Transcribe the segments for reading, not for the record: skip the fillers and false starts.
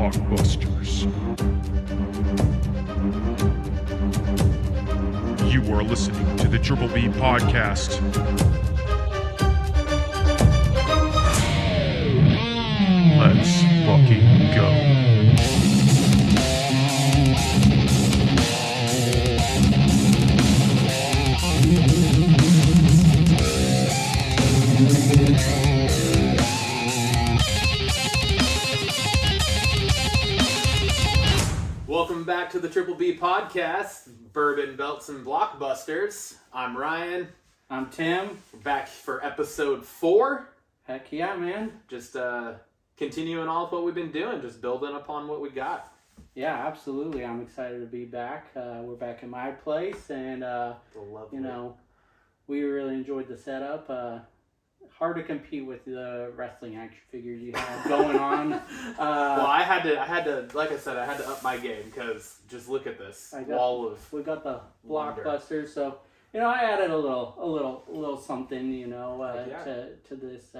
Blockbusters. You are listening to the Triple B Podcast. Let's fucking go. Welcome back to the Triple B Podcast, Bourbon, Belts, and Blockbusters. I'm Ryan. I'm Tim. We're back for episode 4. Heck yeah, man. Just continuing all of what we've been doing, just building upon what we got. Yeah, absolutely. I'm excited to be back. We're back in my place, and you know, we really enjoyed the setup. Hard to compete with the wrestling action figures you have going on. Well, I had to, like I said, I had to up my game because just look at this wall of. We got the wonder. Blockbusters, so you know, I added a little something, you know, to this.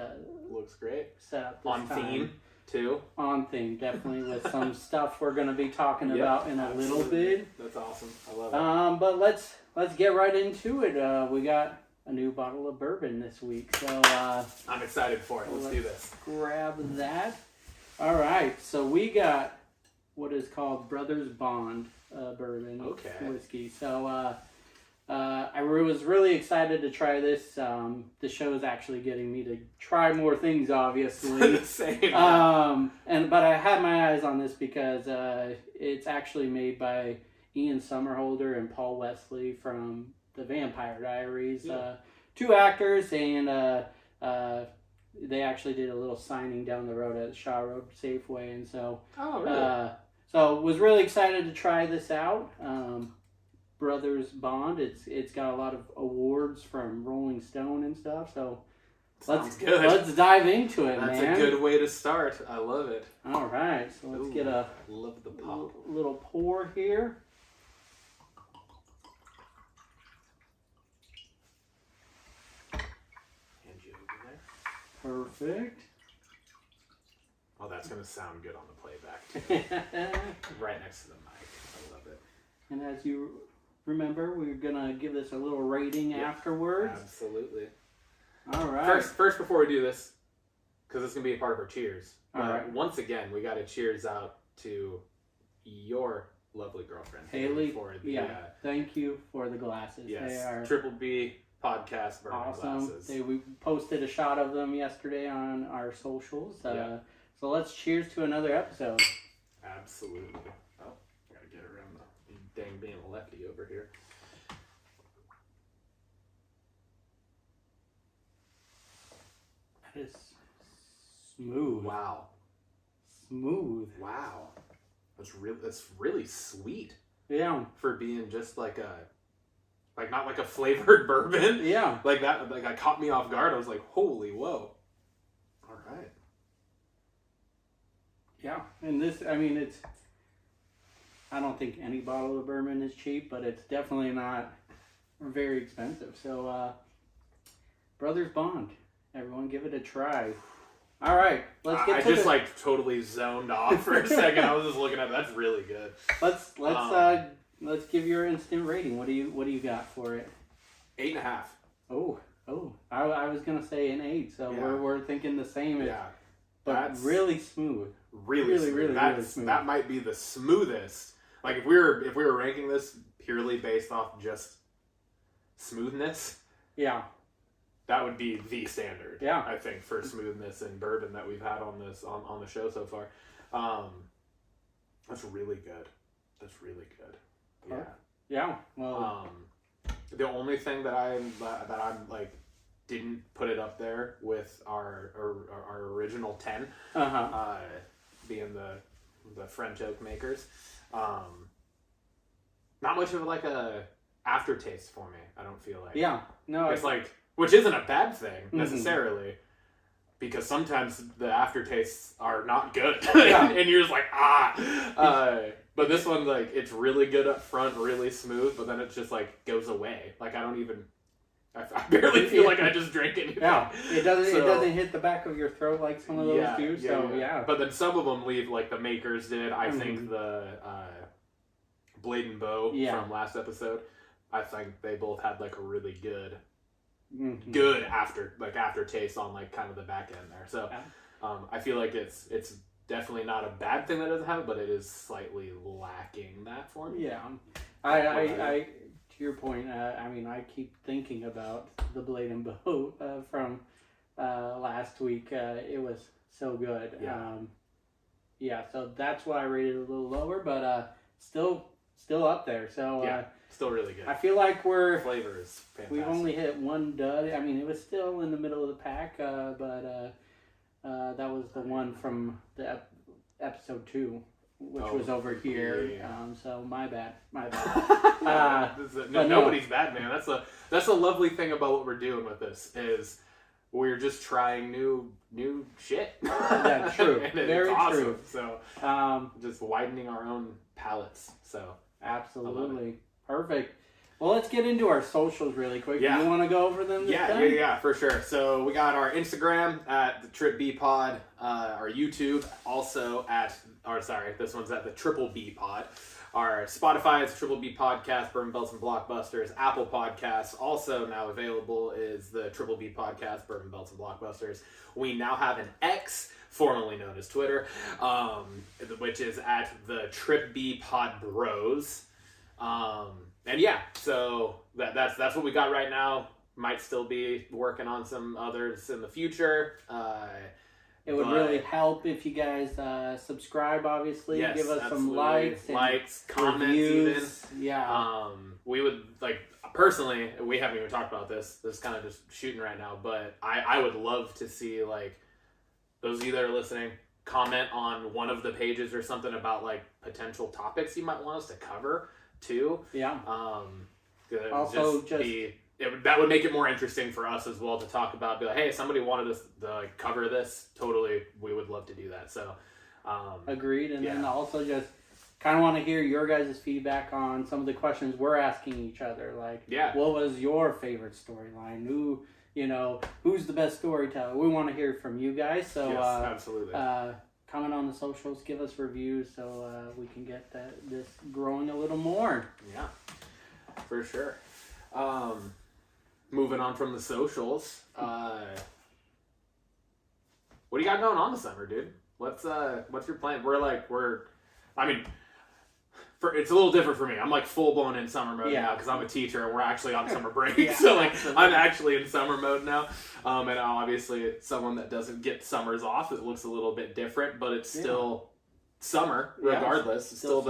Looks great. Setup on time. theme too. On theme, definitely, with some stuff we're going to be talking about in a little bit. That's awesome. I love it. But let's get right into it. We got a new bottle of bourbon this week, so I'm excited for it. Let's do this. Grab that. All right, so we got what is called Brothers Bond bourbon whiskey. So I was really excited to try this. The show is actually getting me to try more things, obviously. Same. But I had my eyes on this because it's actually made by Ian Somerhalder and Paul Wesley from The Vampire Diaries. Yeah. 2 actors, and they actually did a little signing down the road at Shaw Road Safeway, and so so was really excited to try this out. Brothers Bond. It's got a lot of awards from Rolling Stone and stuff. So let's dive into it, That's man. a good way to start. I love it. All right, so let's get a love the pop. little pour here. Hand you over there. Perfect. Oh, that's gonna sound good on the playback too. Right next to the mic. I love it. And as you remember, we're gonna give this a little rating afterwards. Absolutely. All right. First, before we do this, because it's gonna be a part of our cheers. All right. Once again, we got to cheers out to your lovely girlfriend, Haley. For the, thank you for the glasses. Yes. They are Triple B Podcast Bourbon awesome. glasses. We posted a shot of them yesterday on our socials. So let's cheers to another episode. Absolutely. Oh, I gotta get around the dang being a lefty over here. That is smooth. Wow. Smooth. Wow. That's really sweet. Yeah. For being just like not like a flavored bourbon. Yeah. Like that caught me off guard. I was like, holy whoa. All right. Yeah. And this, I mean, I don't think any bottle of bourbon is cheap, but it's definitely not very expensive. So, Brothers Bond. Everyone give it a try. All right. Let's get to like totally zoned off for a second. I was just looking at it. That's really good. Let's give your instant rating. What do you got for it? 8.5. Oh. I was gonna say an 8. So we're thinking the same. Yeah. But that's really smooth. Really smooth. Really smooth. That might be the smoothest. Like if we were ranking this purely based off just smoothness. Yeah. That would be the standard. Yeah. I think for smoothness and bourbon that we've had on this on the show so far. That's really good. Yeah. Yeah. Well. The only thing that I'm like didn't put it up there with our original 10, being the French oak makers. Not much of like a aftertaste for me. I don't feel like. Yeah. No. It's like, which isn't a bad thing necessarily, because sometimes the aftertastes are not good, and you're just like But this one, like, it's really good up front, really smooth, but then it just like goes away. Like I don't even I barely feel like I just drank anything. Yeah, it doesn't hit the back of your throat like some of those do. Yeah. But then some of them leave, like the makers did. I think the Blade and Bow from last episode, I think they both had like a really good aftertaste on like kind of the back end there. So I feel like it's definitely not a bad thing that it doesn't have, but it is slightly lacking that for me. Yeah, I to your point, I keep thinking about the Blade and Bow from last week. It was so good. Yeah. So that's why I rated it a little lower, but still up there. So still really good. I feel like flavor is fantastic. We've only hit one dud. I mean, it was still in the middle of the pack, but that was the one from the episode 2. Which was over here, so my bad. Nobody's bad, man. That's a lovely thing about what we're doing with this is we're just trying new shit. That's true. And Very it's awesome. true. So just widening our own palates. So absolutely perfect. Well, let's get into our socials really quick. Yeah. You want to go over them this time? Yeah, for sure. So we got our Instagram at the Trip B Pod, our YouTube also this one's at the Triple B Pod. Our Spotify is Triple B Podcast, Bourbon, Belts, and Blockbusters. Apple Podcasts, also now available, is the Triple B Podcast, Bourbon, Belts, and Blockbusters. We now have an X, formerly known as Twitter, which is at the Trip B Pod Bros. And so that's what we got right now. Might still be working on some others in the future. It would really help if you guys subscribe, obviously. Yes, give us absolutely. some likes, comments, reviews. even. Yeah. We would, personally, we haven't even talked about this. This is kind of just shooting right now, but I would love to see, those of you that are listening, comment on one of the pages or something about, potential topics you might want us to cover, too. Yeah. Also, that would make it more interesting for us as well to talk about. Be like, hey, somebody wanted us to cover this. Totally, we would love to do that. So, agreed. And then also just kind of want to hear your guys' feedback on some of the questions we're asking each other. What was your favorite storyline? Who's the best storyteller? We want to hear from you guys. So, yes, absolutely. Comment on the socials, give us reviews so we can get this growing a little more. Yeah, for sure. Moving on from the socials, what do you got going on this summer, dude? What's your plan? It's a little different for me. I'm full blown in summer mode now because I'm a teacher and we're actually on summer break. So I'm actually in summer mode now. And obviously someone that doesn't get summers off, it looks a little bit different, but it's still summer regardless. It's still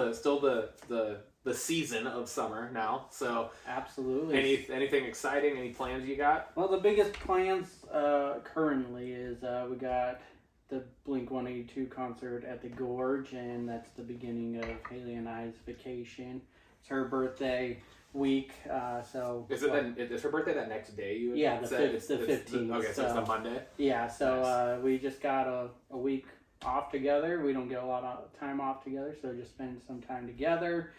the season of summer now. So absolutely. Anything exciting? Any plans you got? Well, the biggest plans currently is we got the Blink-182 concert at the Gorge, and that's the beginning of Haley and I's vacation. It's her birthday week, so... Is her birthday that next day? The 15th. Okay, so it's the Monday? Yeah, so nice. We just got a week off together. We don't get a lot of time off together, so just spend some time together,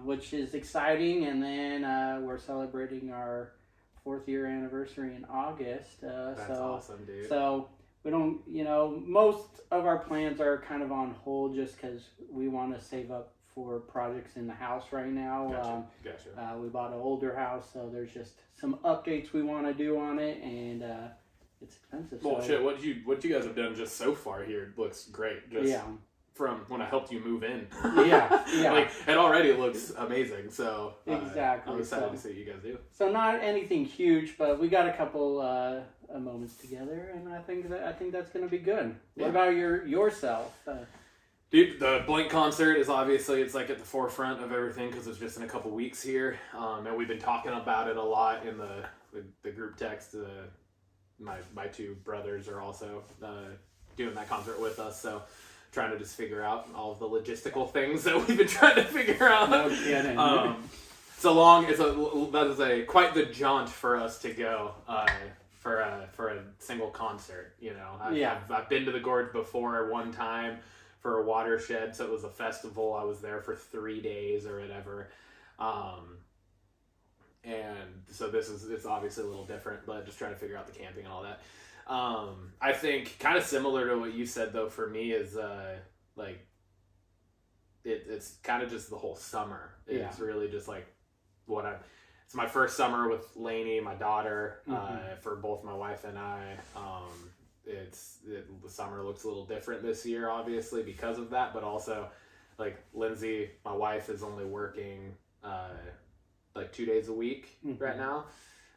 which is exciting. And then we're celebrating our 4th year anniversary in August. That's awesome, dude. So... we don't, most of our plans are kind of on hold just because we want to save up for projects in the house right now. Gotcha. We bought an older house, so there's just some updates we want to do on it, and it's expensive. Well, shit, what you guys have done just so far here looks great. From when I helped you move in. Yeah. It already looks amazing, so exactly. I'm excited to see what you guys do. So not anything huge, but we got a couple moments together, and I think that's going to be good. Yeah. What about yourself? Dude, the Blink concert is obviously, it's at the forefront of everything because it's just in a couple weeks here, and we've been talking about it a lot in the group text. My two brothers are also doing that concert with us, so trying to just figure out all of the logistical things that we've been trying to figure out. No kidding. That is quite the jaunt for us to go for a single concert. I've been to the Gorge before one time for a watershed, so it was a festival. I was there for 3 days or whatever. And so it's obviously a little different, but just trying to figure out the camping and all that. I think kind of similar to what you said though for me is like it's kind of just the whole summer. It's really just like it's my first summer with Lainey, my daughter, for both my wife and I. The summer looks a little different this year, obviously, because of that, but also, like, Lindsay, my wife, is only working, like, 2 days a week right now,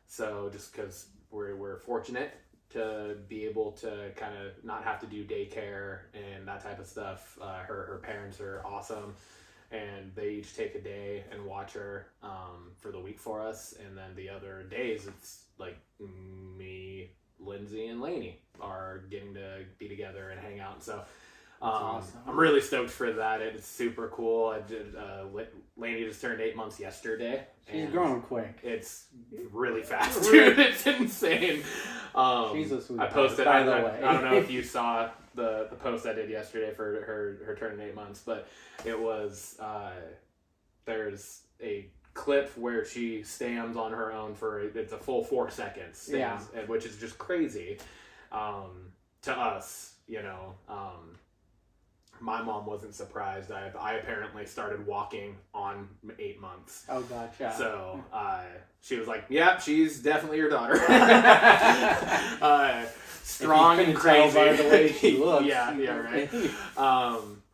so just because we're fortunate to be able to kind of not have to do daycare and that type of stuff. Her parents are awesome, and they each take a day and watch her for the week for us, and then the other days, it's, like, me, Lindsay, and Lainey are getting to be together and hang out. So awesome. I'm really stoked for that. It's super cool. I did Lainey just turned 8 months yesterday. She's growing quick. It's really fast, dude. It's insane. She's a sweet I posted. By the way, I don't know if you saw the post I did yesterday for her turning 8 months, but it was there's a clip where she stands on her own it's a full 4 seconds, which is just crazy to us, you know. My mom wasn't surprised. I apparently started walking on 8 months. Oh, gotcha. So she was like, "Yep, she's definitely your daughter." Strong and crazy by the way she looks. yeah, right.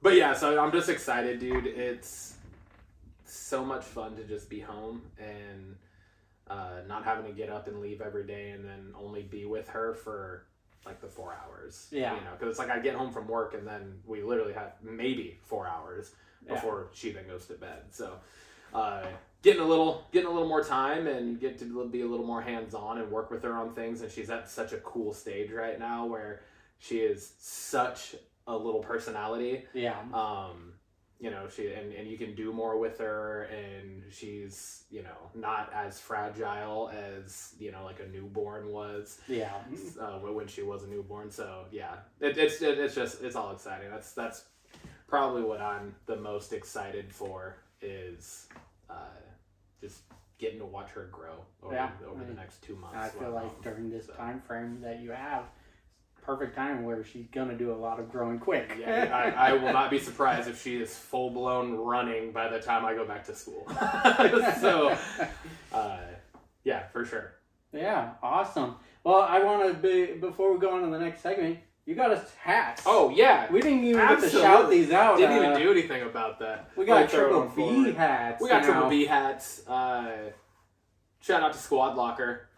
But yeah, so I'm just excited, dude. It's so much fun to just be home and not having to get up and leave every day, and then only be with her for like the 4 hours. Yeah, you know, because it's like I get home from work and then we literally have maybe 4 hours before she then goes to bed. So getting a little more time and get to be a little more hands on and work with her on things. And she's at such a cool stage right now where she is such a little personality. Yeah. You know, and you can do more with her, and she's, you know, not as fragile as, you know, like a newborn was. Yeah. When she was a newborn. So yeah, it's all exciting. That's probably what I'm the most excited for is just getting to watch her grow over the next 2 months. I feel like during this time frame that you have, perfect time where she's gonna do a lot of growing quick. Yeah, I will not be surprised if she is full blown running by the time I go back to school. So, yeah, for sure. Yeah, awesome. Well, I want to before we go on to the next segment, you got us hats. Oh yeah, we didn't even get to shout these out. Didn't even do anything about that. We got Triple B hats. We got Triple B hats. Shout out to Squad Locker.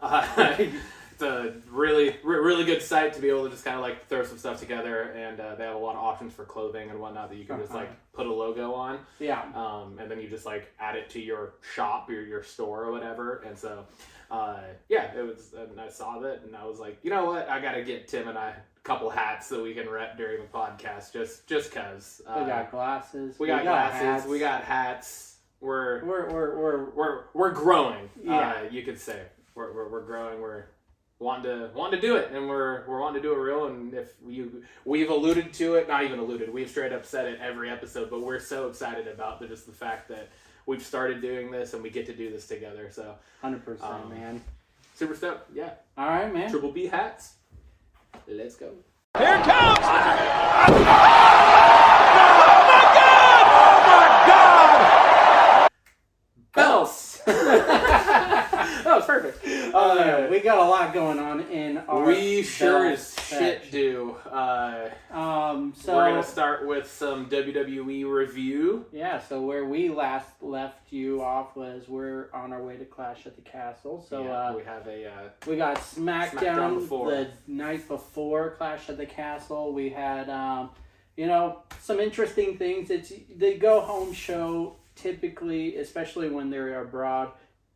It's a really good site to be able to just kind of like throw some stuff together, and they have a lot of options for clothing and whatnot that you can just like put a logo on. Yeah. And then you just like add it to your shop, your store or whatever. And so, yeah, it was. And I saw that, and I was like, you know what? I gotta get Tim and I a couple hats that we can rep during the podcast, just cause. We got glasses. We got glasses. Hats. We got hats. We're growing. Yeah. You could say we're growing. We're wanting to do it, and we're wanting to do it real. And if we've alluded to it, not even alluded, we've straight up said it every episode, but we're so excited about just the fact that we've started doing this and we get to do this together. So 100%, man. Super stoked. Yeah. All right, man. Triple B hats. Let's go. Here it comes. Oh my God! Bells. That was perfect. We got a lot going on in our. We sure as shit do. So we're gonna start with some WWE review. Yeah. So where we last left you off was we're on our way to Clash at the Castle. So we have we got SmackDown the night before Clash at the Castle. We had some interesting things. It's the go home show. Typically, especially when they're abroad,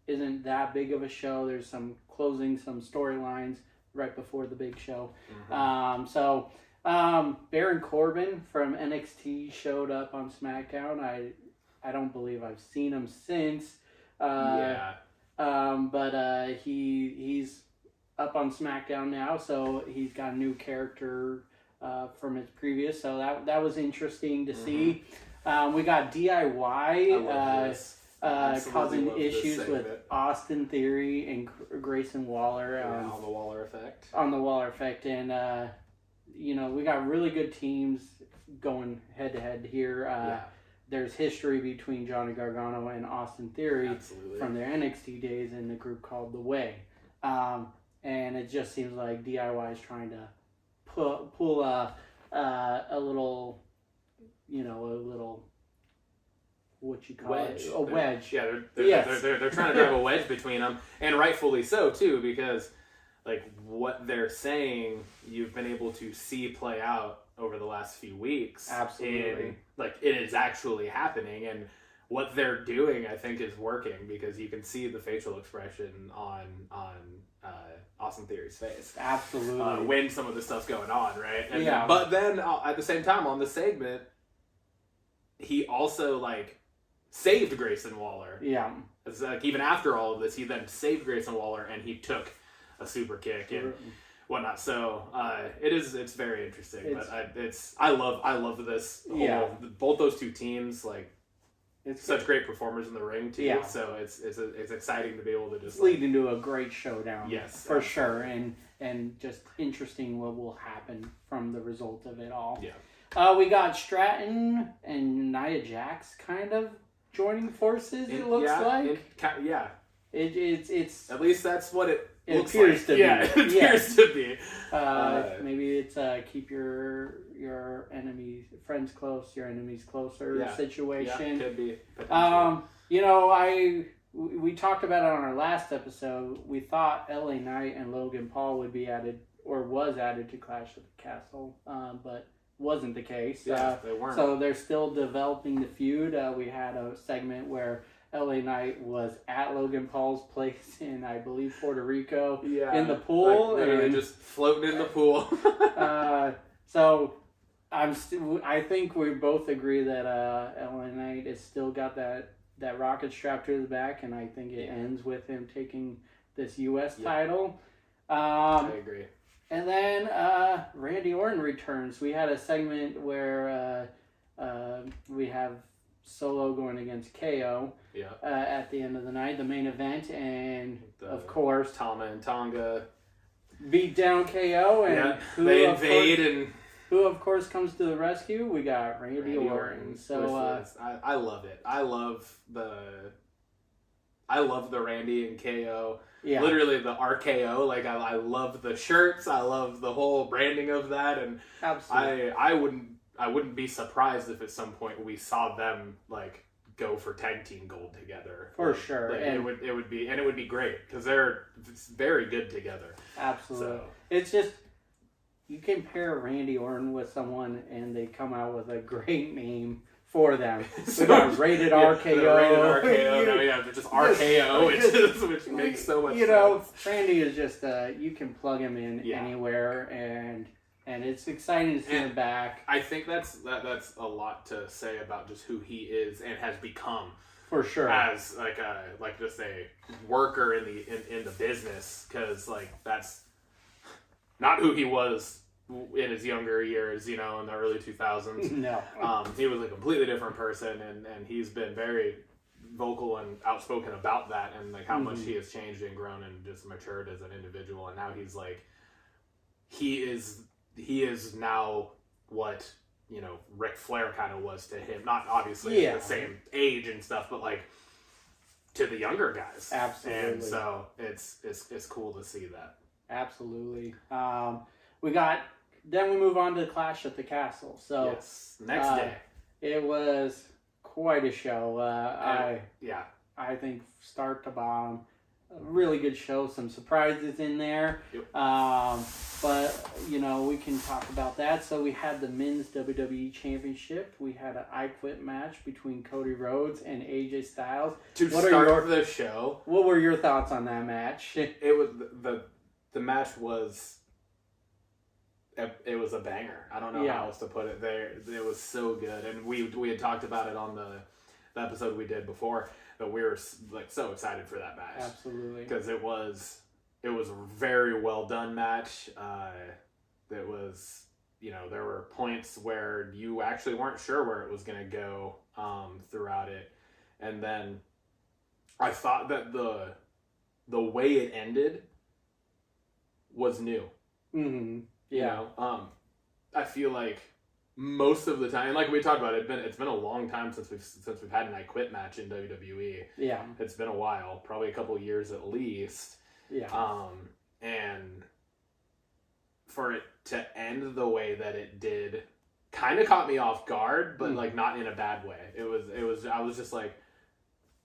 isn't that big of a show. There's some storylines right before the big show. Mm-hmm. Baron Corbin from NXT showed up on SmackDown. I don't believe I've seen him since. But he's up on SmackDown now, so he's got a new character from his previous. So that was interesting to see. We got DIY. causing issues with Austin Theory and Grayson Waller. On the Waller effect. On the Waller effect. And, we got really good teams going head-to-head here. There's history between Johnny Gargano and Austin Theory from their NXT days in the group called The Way. And it just seems like DIY is trying to pull a little, what you call wedge. It? A wedge. Yeah, they're trying to drive a wedge between them, and rightfully so too, because like what they're saying, you've been able to see play out over the last few weeks. Absolutely. Like it is actually happening, and what they're doing, I think, is working because you can see the facial expression on Austin Theory's face. Absolutely. When some of this stuff's going on, right? And yeah. But then at the same time, on the segment, he also saved Grayson Waller. Yeah. It's even after all of this, he then saved Grayson Waller and he took a super kick and whatnot. So it's very interesting. I love this whole, both those two teams, it's such great performers in the ring too. Yeah. So it's exciting to be able to just lead into a great showdown. Yes, for sure, and just interesting what will happen from the result of it all. Yeah. We got Stratton and Nia Jax kind of joining forces. It looks like. It's at least that's what it appears to be. Yeah, it appears to be. Maybe it's keep your friends close, your enemies closer situation. Yeah, could be. We talked about it on our last episode. We thought LA Knight and Logan Paul would be added, or was added to Clash at the Castle, but wasn't the case. Yeah, they weren't. So they're still developing the feud. We had a segment where LA Knight was at Logan Paul's place in, I believe, Puerto Rico, in the pool. And just floating in the pool. So I think we both agree that LA Knight has still got that rocket strapped to his back, and I think it ends with him taking this U.S. title. I agree. And then Randy Orton returns. We had a segment where we have Solo going against KO at the end of the night, the main event, and of course Tama and Tonga beat down KO, and they invade, who of course comes to the rescue. We got Randy Orton. So I love it. I love the Randy and KO. Yeah. Literally the RKO. I love the shirts. I love the whole branding of that, and absolutely. I wouldn't be surprised if at some point we saw them go for tag team gold together. For sure. And it would be great because they're very good together. Absolutely. So. It's just you can pair Randy Orton with someone and they come out with a great name for them. We got rated RKO. Rated RKO. They're just RKO, which makes so much sense. Randy is just you can plug him in anywhere, and it's exciting to see him back. I think that's a lot to say about just who he is and has become. For sure. As just a worker in the business, because that's not who he was in his younger years, in the early 2000s. No. He was a completely different person, and he's been very vocal and outspoken about that, and how much he has changed and grown and just matured as an individual, and now he's he is now what Ric Flair kind of was to him, not obviously the same age and stuff, but to the younger guys. Absolutely. And so it's cool to see that. Absolutely. Then we move on to Clash at the Castle. So next day, it was quite a show. I think start to bottom, a really good show. Some surprises in there. Yep. But we can talk about that. So we had the men's WWE Championship. We had an I Quit match between Cody Rhodes and AJ Styles. Start the show. What were your thoughts on that match? It was the match was. It was a banger. I don't know how else to put it. It was so good, and we had talked about it on the episode we did before. But we were so excited for that match. Absolutely, because it was a very well done match. That was there were points where you actually weren't sure where it was going to go throughout it, and then I thought that the way it ended was new. Mm-hmm. You know, I feel like most of the time, like we talked about, it's been a long time since we've had an I Quit match in WWE. Yeah, it's been a while, probably a couple of years at least. Yeah. And for it to end the way that it did, kind of caught me off guard, but like not in a bad way. It was. I was just like,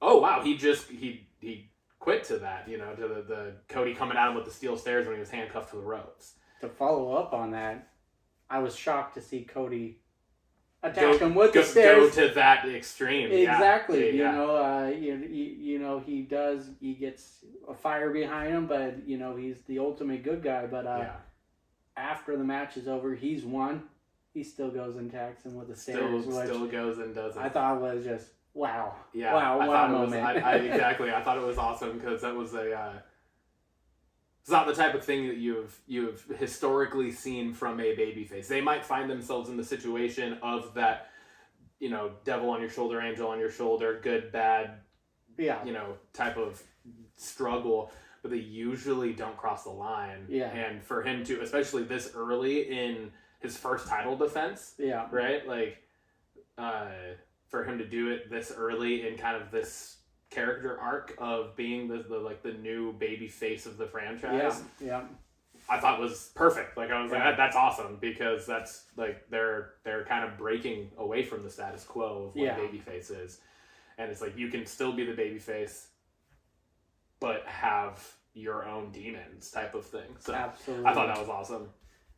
oh wow, he quit to that, you know, to the Cody coming at him with the steel stairs when he was handcuffed to the ropes. To follow up on that, I was shocked to see Cody attack him with the stairs. Go to that extreme. Exactly. Yeah. You know, he gets a fire behind him, but, you know, he's the ultimate good guy. But after the match is over, he's won. He still goes and attacks him with the stairs. Still goes and does it. I thought it was just, wow. Yeah. Wow, what a moment. Exactly. I thought it was awesome because that was it's not the type of thing that you've historically seen from a babyface. They might find themselves in the situation of that, you know, devil on your shoulder, angel on your shoulder, good, bad, you know, type of struggle, but they usually don't cross the line. Yeah. And for him to, especially this early in his first title defense, right? Like, for him to do it this early in kind of this character arc of being the new baby face of the franchise. Yeah. I thought was perfect. Like I was like, that's awesome because that's like they're kind of breaking away from the status quo of what babyface is, and it's like you can still be the babyface, but have your own demons type of thing. So absolutely, I thought that was awesome.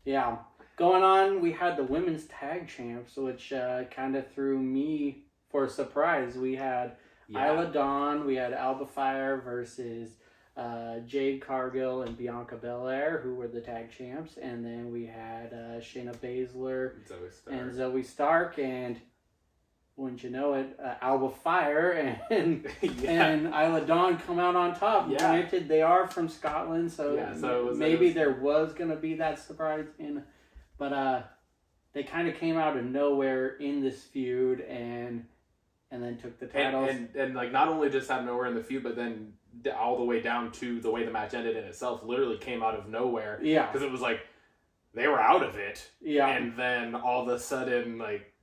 Yeah. Going on, we had the women's tag champs, which kind of threw me for a surprise. We had Isla Dawn, we had Alba Fire versus Jade Cargill and Bianca Belair, who were the tag champs. And then we had Shayna Baszler and Zoe Stark. And wouldn't you know it, Alba Fire and Isla Dawn come out on top. Yeah. Granted, they are from Scotland, so maybe there was going to be that surprise but they kind of came out of nowhere in this feud and then took the titles. And like not only just out of nowhere in the feud, but then all the way down to the way the match ended in itself literally came out of nowhere. Yeah. Because it was like, they were out of it. Yeah. And then all of a sudden, like,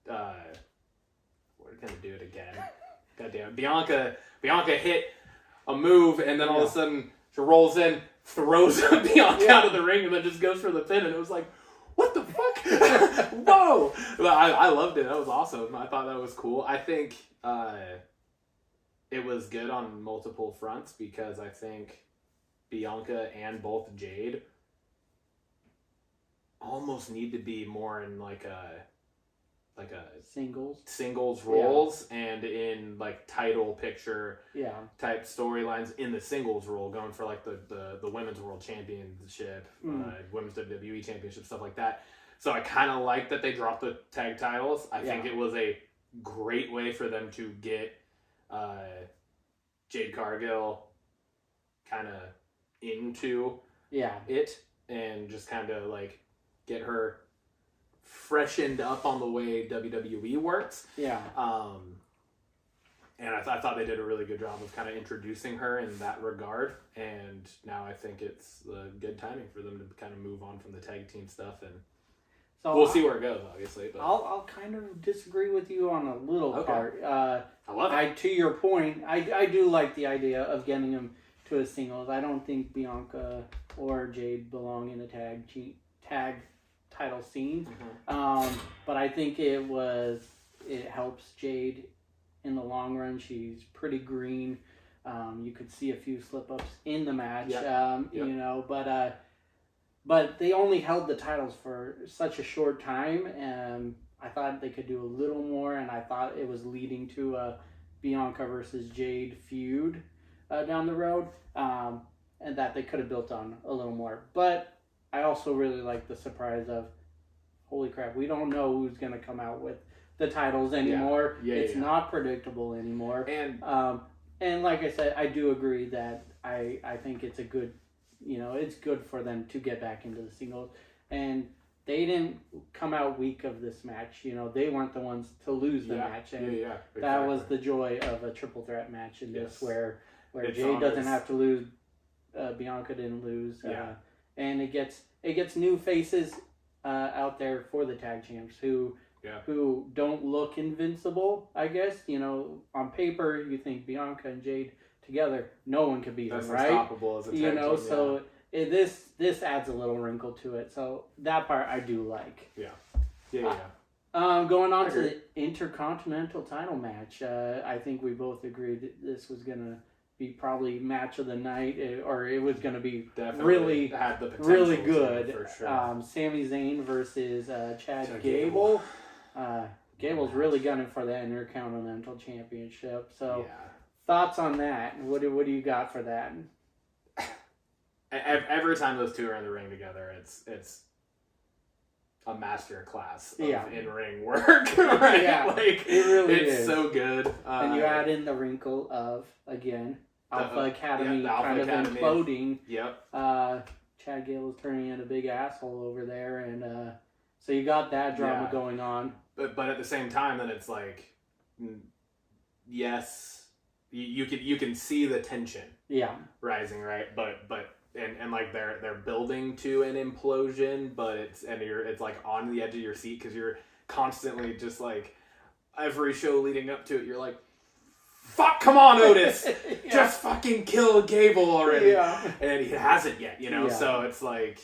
we're going to do it again. Goddamn. Bianca hit a move, and then all of a sudden she rolls in, throws Bianca out of the ring, and then just goes for the pin, and it was like, what the fuck? Whoa! But I loved it. That was awesome. I thought that was cool. I think it was good on multiple fronts because I think Bianca and both Jade almost need to be more in like a singles roles and in like title picture type storylines in the singles role, going for like the women's world championship, women's WWE championship, stuff like that. So I kind of like that they dropped the tag titles. I think it was a great way for them to get Jade Cargill kind of into it and just kind of like get her freshened up on the way WWE works. Yeah. And I thought they did a really good job of kind of introducing her in that regard. And now I think it's good timing for them to kind of move on from the tag team stuff. And so we'll see where it goes, obviously. But I'll kind of disagree with you on a little part. I love it. To your point, I do like the idea of getting them to a singles. I don't think Bianca or Jade belong in a tag title scene. But I think it helps Jade in the long run. She's pretty green. You could see a few slip-ups in the match, you know, but they only held the titles for such a short time. I thought they could do a little more, and I thought it was leading to a Bianca versus Jade feud down the road, and that they could have built on a little more. But I also really like the surprise of, holy crap, we don't know who's going to come out with the titles anymore. It's not predictable anymore. And like I said, I do agree that I think it's a good, you know, it's good for them to get back into the singles. And they didn't come out weak of this match. You know, they weren't the ones to lose the match, and exactly. that was the joy of a triple threat match in this, where it's Jade doesn't have to lose, Bianca didn't lose, and it gets new faces out there for the tag champs who don't look invincible. I guess, you know, on paper you think Bianca and Jade together, no one could beat them, right? Unstoppable as a tag team, so this adds a little wrinkle to it. So that part I do like. Going on to the Intercontinental title match, I think we both agreed that this was going to be probably match of the night, or it was going to be really good. For sure. Sami Zayn versus Chad Gable. Gable's really gunning for the Intercontinental Championship. So, thoughts on that? What do you got for that? Every time those two are in the ring together, it's a master class of in-ring work, right? Like, it really is. So good. And you add in the wrinkle of, again, Alpha Academy kind of imploding. Chad Gable's turning into a big asshole over there, and so you got that drama going on. But at the same time, then it's like, yes, you can see the tension rising, right? But and like they're building to an implosion, but it's like on the edge of your seat because you're constantly just like, every show leading up to it, you're like, fuck, come on, Otis, just fucking kill Gable already, and he hasn't yet, you know. So it's like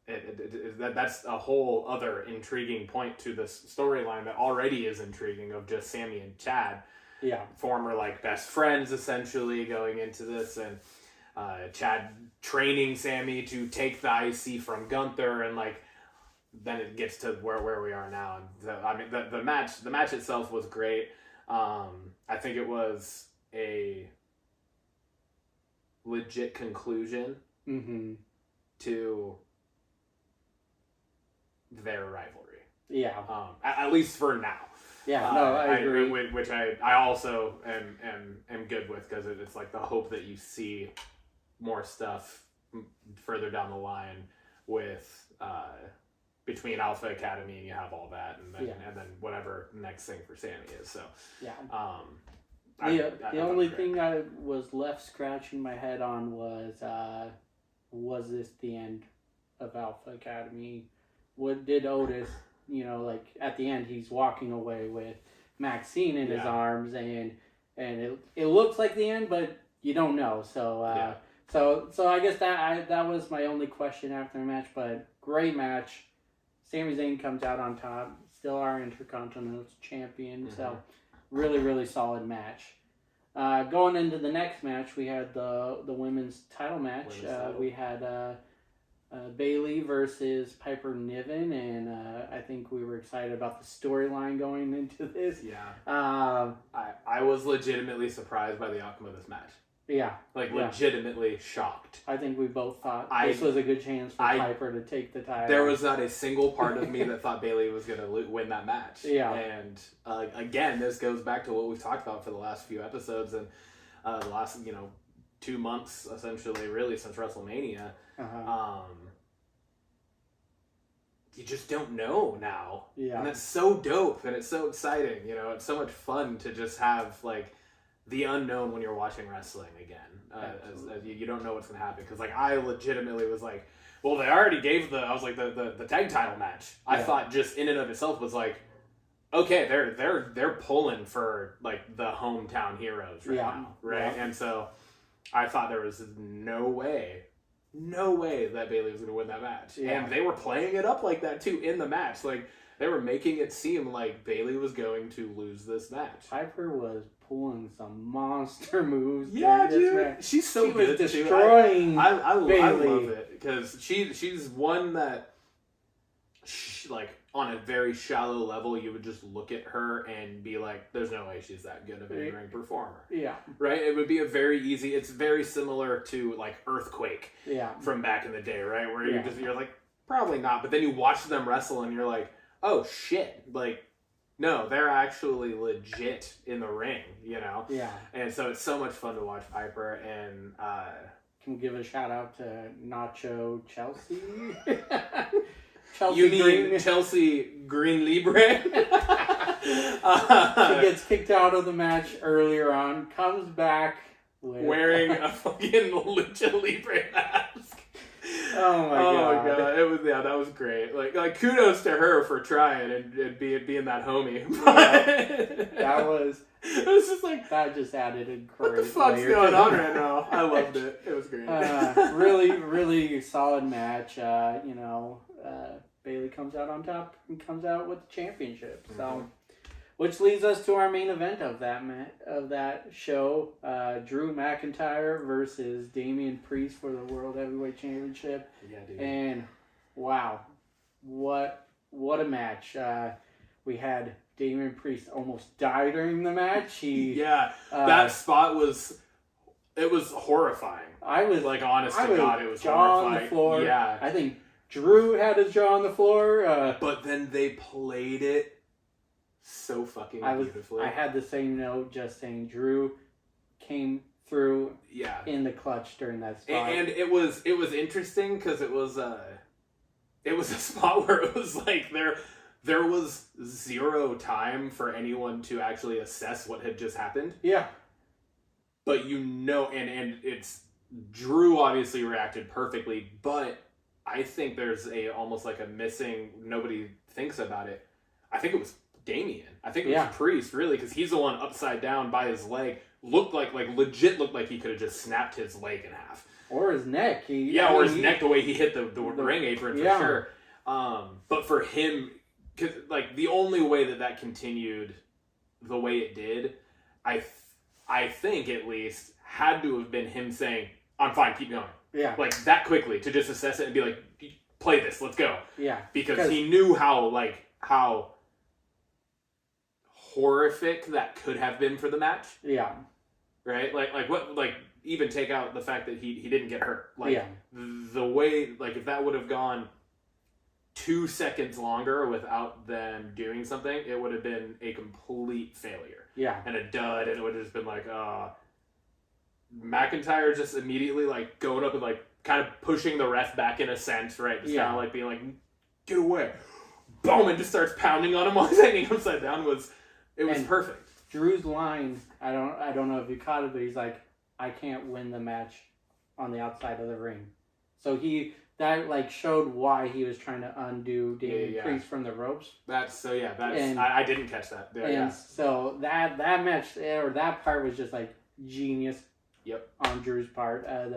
that's a whole other intriguing point to this storyline that already is intriguing, of just Sammy and Chad, former like best friends essentially going into this, and Chad training Sammy to take the IC from Gunther, and like then it gets to where we are now. And so, I mean, the match itself was great. I think it was a legit conclusion to their rivalry. At least for now. I agree. Which I also am good with, because it's like the hope that you see more stuff further down the line with between Alpha Academy, and you have all that, and then whatever next thing for Sammy is. So the only thing I was left scratching my head on was this the end of Alpha Academy? What did Otis, you know, like at the end he's walking away with Maxine in his arms, and it looks like the end, but you don't know. So so I guess that was my only question after the match. But great match. Sami Zayn comes out on top, still our Intercontinental Champion. So really, really solid match. Going into the next match, we had the women's title match. We had Bayley versus Piper Niven, and I think we were excited about the storyline going into this. I was legitimately surprised by the outcome of this match. Legitimately shocked. I think we both thought this was a good chance for Piper to take the title. There was not a single part of me that thought Bayley was going to win that match. And again, this goes back to what we've talked about for the last few episodes, and the last 2 months essentially, really, since WrestleMania. You just don't know now. And it's so dope, and it's so exciting. It's so much fun to just have like the unknown when you're watching wrestling again. As you don't know what's going to happen. Because, like, I legitimately was like, well, they already gave the tag title match. I thought just in and of itself was like, okay, they're pulling for, like, the hometown heroes right now. Right? And so I thought there was no way that Bayley was going to win that match. And they were playing it up like that, too, in the match. Like, they were making it seem like Bayley was going to lose this match. Piper was pulling some monster moves. Dude. She's so good, was destroying I Bayley. love it, because she's one that, like, on a very shallow level, you would just look at her and be like, there's no way she's that good of an in-ring performer. Right? It would be it's very similar to, like, Earthquake from back in the day, right? Where you're like, probably not. But then you watch them wrestle and you're like, oh, shit. Like, no, they're actually legit in the ring, And so it's so much fun to watch Piper. And can we give a shout out to Nacho Chelsea? Chelsea Green Libre? She gets kicked out of the match earlier on, comes back wearing a fucking Lucha Libre mask. Oh my god! It was that was great. Like kudos to her for trying and being that homie. That was. It was just like that just added a great. What the fuck's going on right now? I loved it. It was great. Really, really solid match. Bayley comes out on top and comes out with the championship. So, which leads us to our main event of that show: Drew McIntyre versus Damian Priest for the World Heavyweight Championship. Yeah, dude. And wow, what a match! We had Damian Priest almost die during the match. That spot was horrifying. I was like, honest to God, it was jaw horrifying. On the floor. Yeah, I think Drew had his jaw on the floor. But then they played it so fucking beautifully. I had the same note, just saying Drew came through. In the clutch during that spot, and it was interesting because it was a spot where it was like there was zero time for anyone to actually assess what had just happened. Yeah. But and it's Drew obviously reacted perfectly, but I think there's almost like a missing, nobody thinks about it. I think it was Damian. I think it was Priest, really, because he's the one upside down by his leg. Legit looked like he could have just snapped his leg in half. Or his neck. Or his neck, the way he hit the ring apron, for sure. But for him, because the only way that continued the way it did, I think at least had to have been him saying, "I'm fine, keep going." Yeah. That quickly to just assess it and be like, "Play this, let's go." Yeah. Because he knew how horrific that could have been for the match. Yeah. Right? Even take out the fact that he didn't get hurt. The way if that would have gone 2 seconds longer without them doing something, it would have been a complete failure. Yeah. And a dud, and it would have just been McIntyre just immediately going up and kind of pushing the ref back in a sense, right? Just kind of being get away. Boom, and just starts pounding on him while he's hanging upside down. It was perfect. Drew's line, I don't know if you caught it, but he's like, "I can't win the match on the outside of the ring." So that showed why he was trying to undo Damian Priest from the ropes. I didn't catch that. So that match or that part was just genius. Yep. On Drew's part. I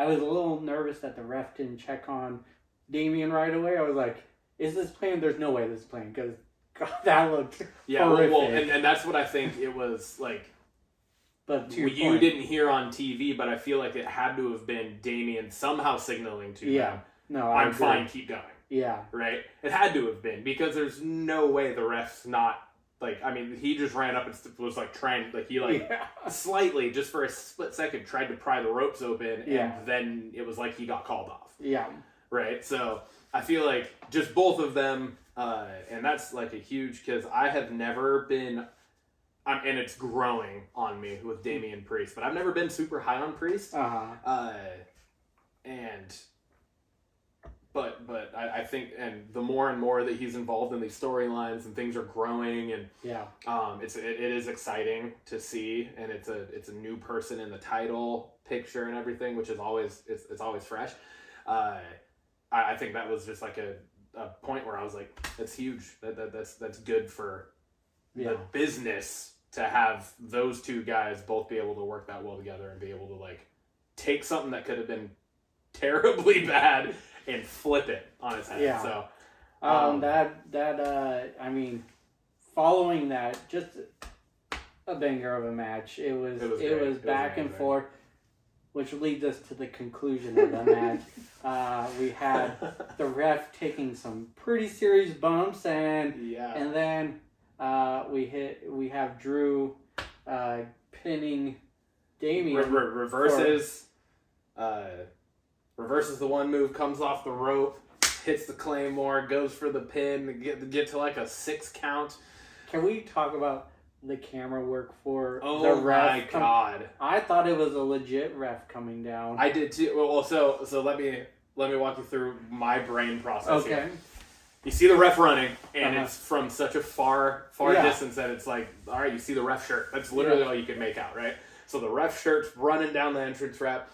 was a little nervous that the ref didn't check on Damian right away. I was like, "Is this playing?" There's no way this is playing because that looked horrific. Well, and that's what I think it was like. But you didn't hear on TV, but I feel like it had to have been Damian somehow signaling to him. No, I'm fine, keep going. Yeah. Right? It had to have been, because there's no way the ref's not, he just ran up and was trying, slightly, just for a split second, tried to pry the ropes open, and then it was he got called off. Yeah. Right? So, I feel like just both of them, and that's a huge, because I have never been, and it's growing on me with Damian Priest, but I've never been super high on Priest. But I think, and the more and more that he's involved in these storylines and things are growing, and it is exciting to see, and it's a new person in the title picture and everything, which is always it's always fresh. I think that was just a point where I was like, that's huge. That's good for the business to have those two guys both be able to work that well together and be able to take something that could have been terribly bad and flip it on its head. Yeah. So, following that, just a banger of a match. It was back and forth, which leads us to the conclusion of the match. We had the ref taking some pretty serious bumps, and then we have Drew pinning Damian. Reverses the one move, comes off the rope, hits the Claymore, goes for the pin, get to a 6 count. Can we talk about the camera work for the ref? Oh my God. I thought it was a legit ref coming down. I did too. Well, so let me walk you through my brain process here. you see the ref running, and it's from such a far distance that it's like, all right, you see the ref shirt. That's literally all you can make out, right? So the ref shirt's running down the entrance ramp,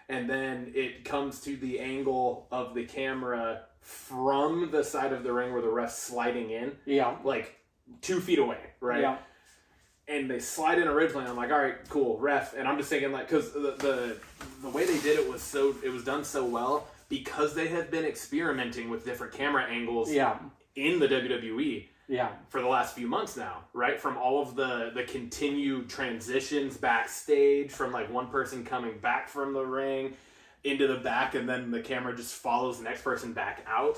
and then it comes to the angle of the camera from the side of the ring where the ref's sliding in. Yeah. Like 2 feet away, right? Yeah. And they slide in originally, and I'm like, all right, cool, ref. And I'm just thinking, like, because the way they did it was done so well because they had been experimenting with different camera angles in the WWE for the last few months now, right? From all of the continued transitions backstage, from like one person coming back from the ring into the back, and then the camera just follows the next person back out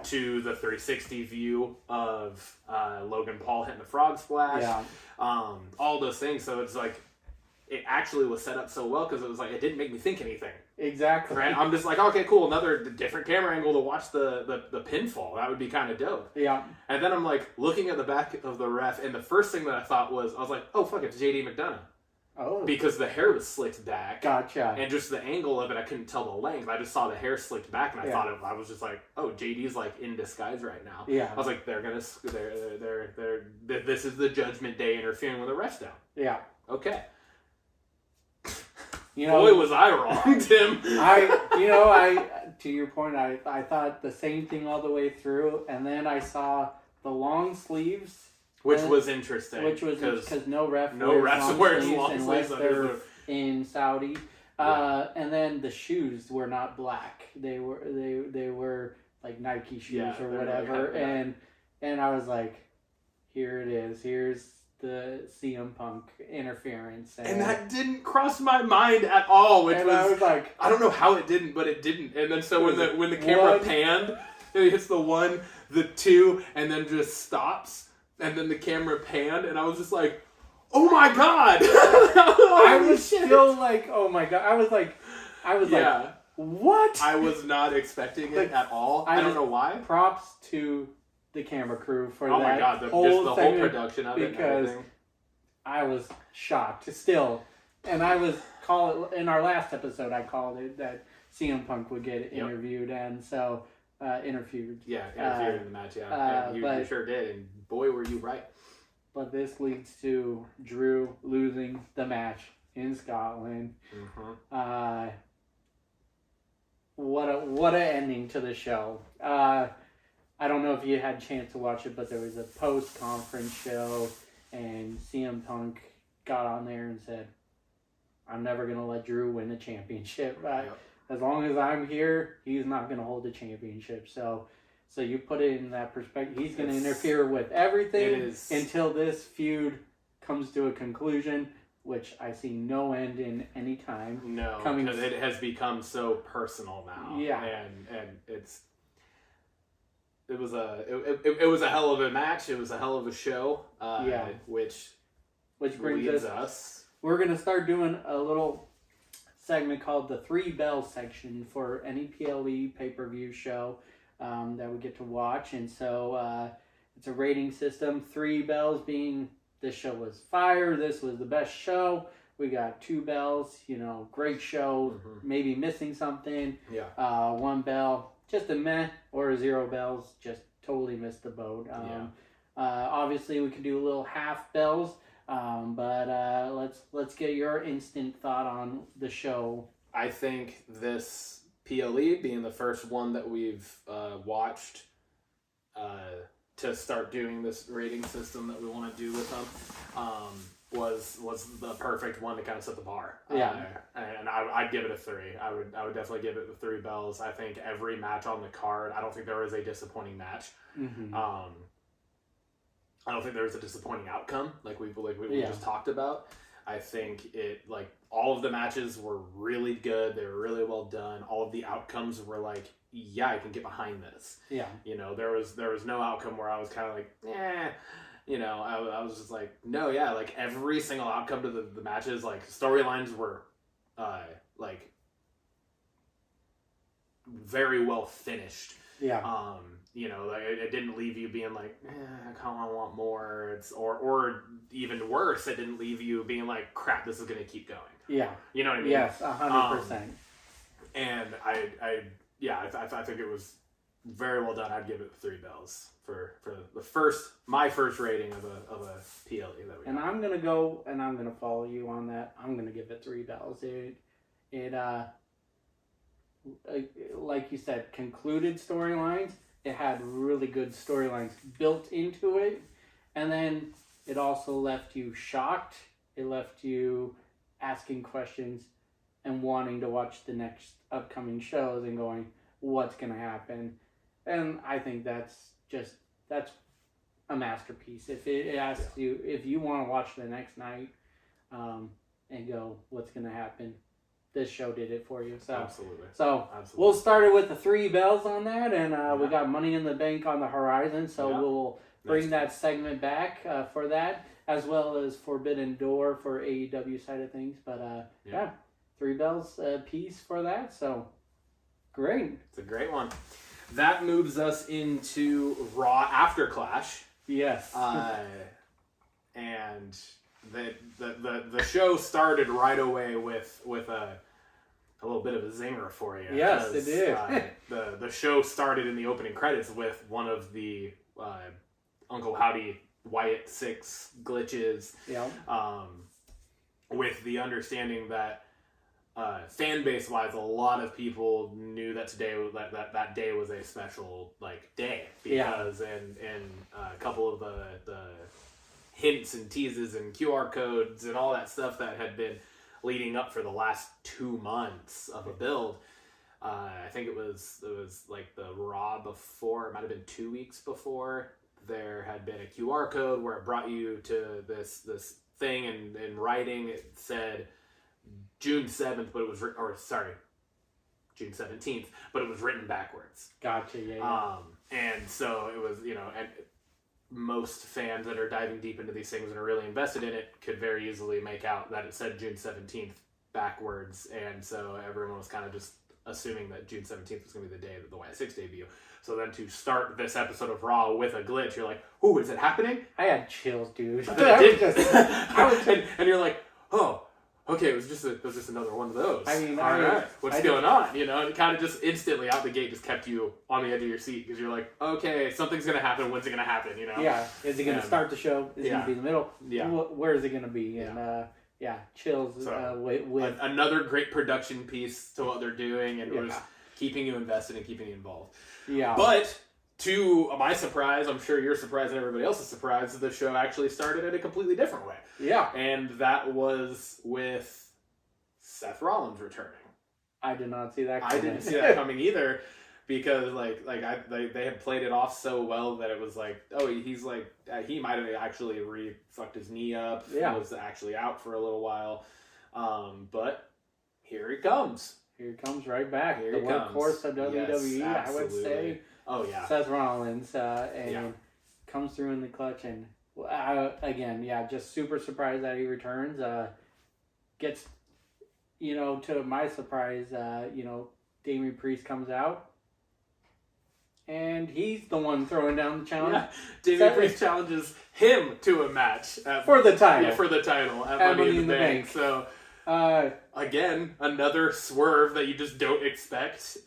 to the 360 view of Logan Paul hitting the frog splash. Yeah. All those things. So it's like, it actually was set up so well because it was like, it didn't make me think anything. Exactly. Right? I'm just like, okay, cool, another different camera angle to watch the pinfall. That would be kind of dope. Yeah. And then I'm like looking at the back of the ref, and the first thing that I thought was, I was like, oh fuck, it's JD McDonough. Oh. Because the hair was slicked back. Gotcha. And just the angle of it, I couldn't tell the length. I just saw the hair slicked back, and I was just like, oh, JD's like in disguise right now. Yeah. I was like, this is the Judgment Day interfering with the ref down. Yeah. Okay. Boy, was I wrong, Tim. To your point, I thought the same thing all the way through, and then I saw the long sleeves. Which was interesting. Which was because no refs wears long sleeves unless they're in Saudi. And then the shoes were not black. They were like Nike shoes or whatever. And I was like, here it is. Here's the CM Punk interference. And that didn't cross my mind at all. I was like, I don't know how it didn't, but it didn't. And then so when the camera panned, it hits the 1, the 2, and then just stops. And then the camera panned, and I was just like, oh my god! I was still like, oh my god. I was like, what? I was not expecting it at all. I don't know why. Props to the camera crew for that. Oh my god, the whole production of it and everything. I was shocked still. And I was in our last episode, I called it that CM Punk would get interviewed, and so interfered. Yeah, interfered in the match. Yeah, you sure did, and boy, were you right. But this leads to Drew losing the match in Scotland. Mm-hmm. What an ending to the show. I don't know if you had a chance to watch it, but there was a post-conference show, and CM Punk got on there and said, I'm never going to let Drew win the championship. As long as I'm here, he's not going to hold the championship. So you put it in that perspective. He's going to interfere with everything until this feud comes to a conclusion, which I see no end in any time. No, because it has become so personal now. Yeah, and it was a hell of a match. It was a hell of a show. Which brings us. We're going to start doing a little segment called the 3 Bells section for any PLE pay-per-view show that we get to watch. And so it's a rating system. 3 bells being this show was fire, this was the best show. We got 2 bells, great show, maybe missing something. Yeah. 1 bell, just a meh, or 0 bells, just totally missed the boat. Obviously, we could do a little half bells. But let's get your instant thought on the show. I think this PLE being the first one that we've watched to start doing this rating system that we want to do with them was the perfect one to kind of set the bar. Yeah, and I'd give it a 3. I would definitely give it the 3 bells. I think every match on the card. I don't think there was a disappointing match. Mm-hmm. I don't think there was a disappointing outcome like we just talked about. I think all of the matches were really good. They were really well done. All of the outcomes were like, yeah, I can get behind this. Yeah. There was no outcome where I was kind of like, I was just like, no, yeah, like every single outcome to the matches, like storylines were very well finished. Yeah. It didn't leave you being like, I kind of want more. Or even worse, it didn't leave you being like, crap, this is going to keep going. Yeah. You know what I mean? Yes, 100%. And I think it was very well done. I'd give it 3 bells for my first rating of a PLE that we. And got. I'm gonna go, and I'm gonna follow you on that. I'm gonna give it 3 bells. It like you said, concluded storylines. It had really good storylines built into it, and then it also left you shocked. It left you asking questions and wanting to watch the next upcoming shows and going, what's going to happen? And I think that's a masterpiece. If it asks you, if you want to watch the next night and go, what's going to happen? This show did it for you. So, Absolutely. We'll start it with the 3 bells on that, and we got Money in the Bank on the horizon, so we'll bring that segment back for that, as well as Forbidden Door for AEW side of things. But 3 bells piece for that, so great. It's a great one. That moves us into Raw after Clash. Yes. And the show started right away with a little bit of a zinger for you. Yes, it did. The show started in the opening credits with one of the Uncle Howdy Wyatt Sicks glitches. Yeah. With the understanding that fan base wise, a lot of people knew that that day was a special day because in a couple of the hints and teases and QR codes and all that stuff that had been leading up for the last 2 months of a build. I think it was like the Raw before, it might have been 2 weeks before, there had been a QR code where it brought you to this thing, and in writing it said June 7th, but it was June 17th, but it was written backwards. Gotcha, yeah. And so it was, and most fans that are diving deep into these things and are really invested in it could very easily make out that it said June 17th backwards, and so everyone was kind of just assuming that June 17th was going to be the day of the Wyatt Sicks debut. So then to start this episode of Raw with a glitch, you're like, "Ooh, is it happening?" I had chills, dude. And you're like, "Oh, okay, it was just another one of those." I mean, all right, what's going on? And it kind of just instantly out the gate just kept you on the edge of your seat because you're like, "Okay, something's gonna happen. When's it gonna happen?" Yeah, is it gonna start the show? Is it gonna be in the middle? Yeah, where is it gonna be? And chills. So, with another great production piece to what they're doing, and it was keeping you invested and keeping you involved. Yeah, but to my surprise, I'm sure you're surprised and everybody else is surprised, the show actually started in a completely different way. Yeah. And that was with Seth Rollins returning. I did not see that coming. I didn't see that coming either, because they had played it off so well that it was like, oh, he's like, he might have actually fucked his knee up. Yeah. Was actually out for a little while. But here he comes. Here he comes right back. Here the he comes. Workhorse of WWE, yes, I would say. Oh, yeah. Seth Rollins, comes through in the clutch, and just super surprised that he returns. Gets, to my surprise, Damian Priest comes out, and he's the one throwing down the challenge. Yeah, Damian Priest challenges him to a match for the title. Yeah, for the title at Money in the Bank. So, again, another swerve that you just don't expect.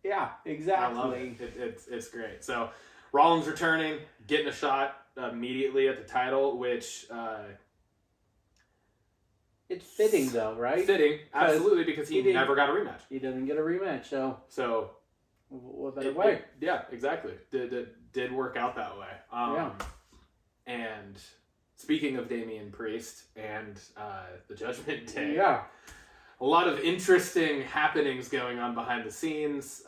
Yeah, exactly. I love it. It's great. So, Rollins returning, getting a shot immediately at the title, which it's fitting though, right? Fitting, absolutely, because he never got a rematch. He didn't get a rematch, so what better way? Yeah, exactly. Did work out that way. And speaking of Damian Priest and the Judgment Day, a lot of interesting happenings going on behind the scenes.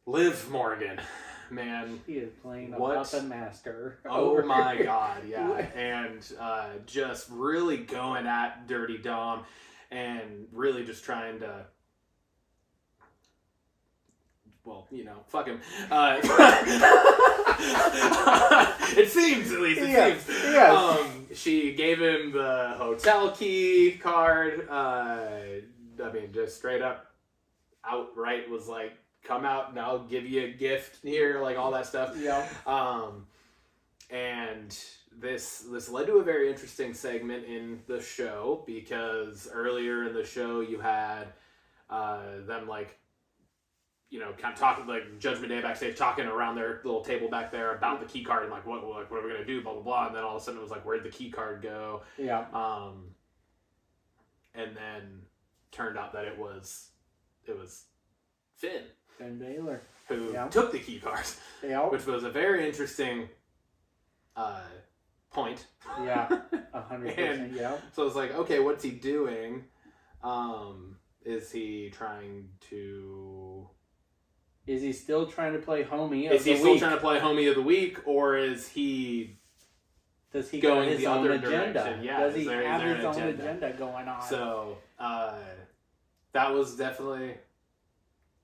Liv Morgan, man. He is playing a puppet master. Oh my god, yeah. And just really going at Dirty Dom and really just trying to, fuck him. It seems, at least, it seems. Yes. She gave him the hotel key card. Just straight up, outright was like, come out and I'll give you a gift here, like all that stuff. Yeah. And this led to a very interesting segment in the show, because earlier in the show you had them kind of talking, like, Judgment Day backstage, talking around their little table back there about the key card and, like, what are we going to do, blah, blah, blah. And then all of a sudden it was like, where'd the key card go? Yeah. And then turned out that it was Finn Balor, who took the key card, which was a very interesting point. Yeah, 100%. Yeah. So it's like, okay, what's he doing? Is he trying to? Is he still trying to play homie? Is he still trying to play homie of the week, or is he? Does he going his the own other agenda? direction? Yeah. Does he have his own agenda going on? So that was definitely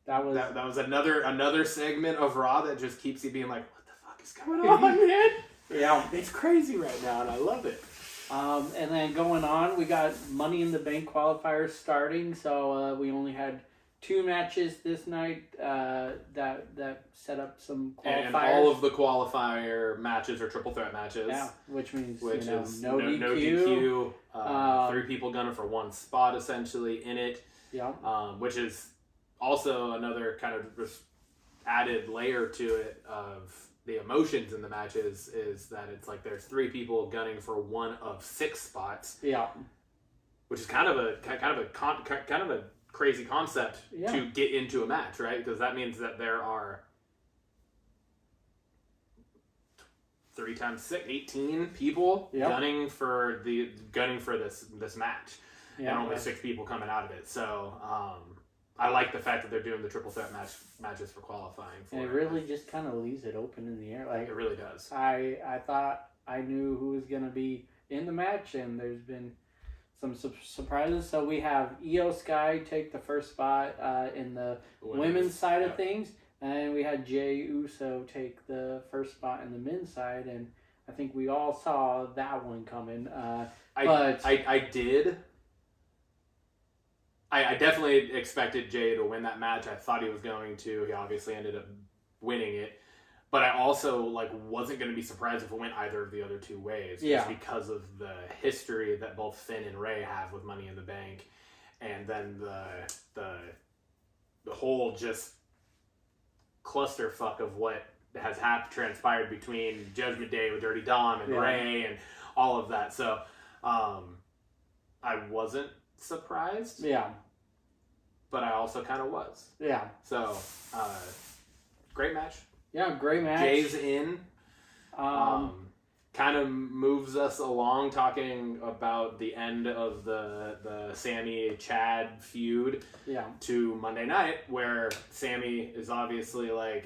that was another segment of Raw that just keeps you being like, what the fuck is going on, man? Yeah, it's crazy right now, and I love it. And then going on, we got Money in the Bank qualifiers starting. So we only had 2 matches this night that set up some qualifiers. And all of the qualifier matches are triple threat matches. Yeah, which means no DQ. No DQ. 3 people gunning for 1 spot essentially in it. Yeah. Which is also another kind of added layer to it of the emotions in the matches, is that it's like there's 3 people gunning for 1 of 6 spots. Yeah. Which is kind of a crazy concept to get into a match, right? Because that means that there are 3 times 6, 18 people gunning for this match, and only 6 people coming out of it. So I like the fact that they're doing the triple threat matches for qualifying. And it really just kind of leaves it open in the air. Like, it really does. I thought I knew who was going to be in the match, and there's been some surprises. So we have Io Sky take the first spot in the women's side of things, and we had Jey Uso take the first spot in the men's side, and I think we all saw that one coming. I did. I definitely expected Jey to win that match. I thought he was going to. He obviously ended up winning it. But I also wasn't going to be surprised if it went either of the other 2 ways. Just because of the history that both Finn and Rey have with Money in the Bank. And then the whole just clusterfuck of what has transpired between Judgment Day with Dirty Dom and Rey and all of that. So I wasn't surprised. Yeah. But I also kind of was. Yeah. So, great match. Yeah, great match. Jay's in. Kind of moves us along, talking about the end of the Sammy Chad feud to Monday night, where Sammy is obviously I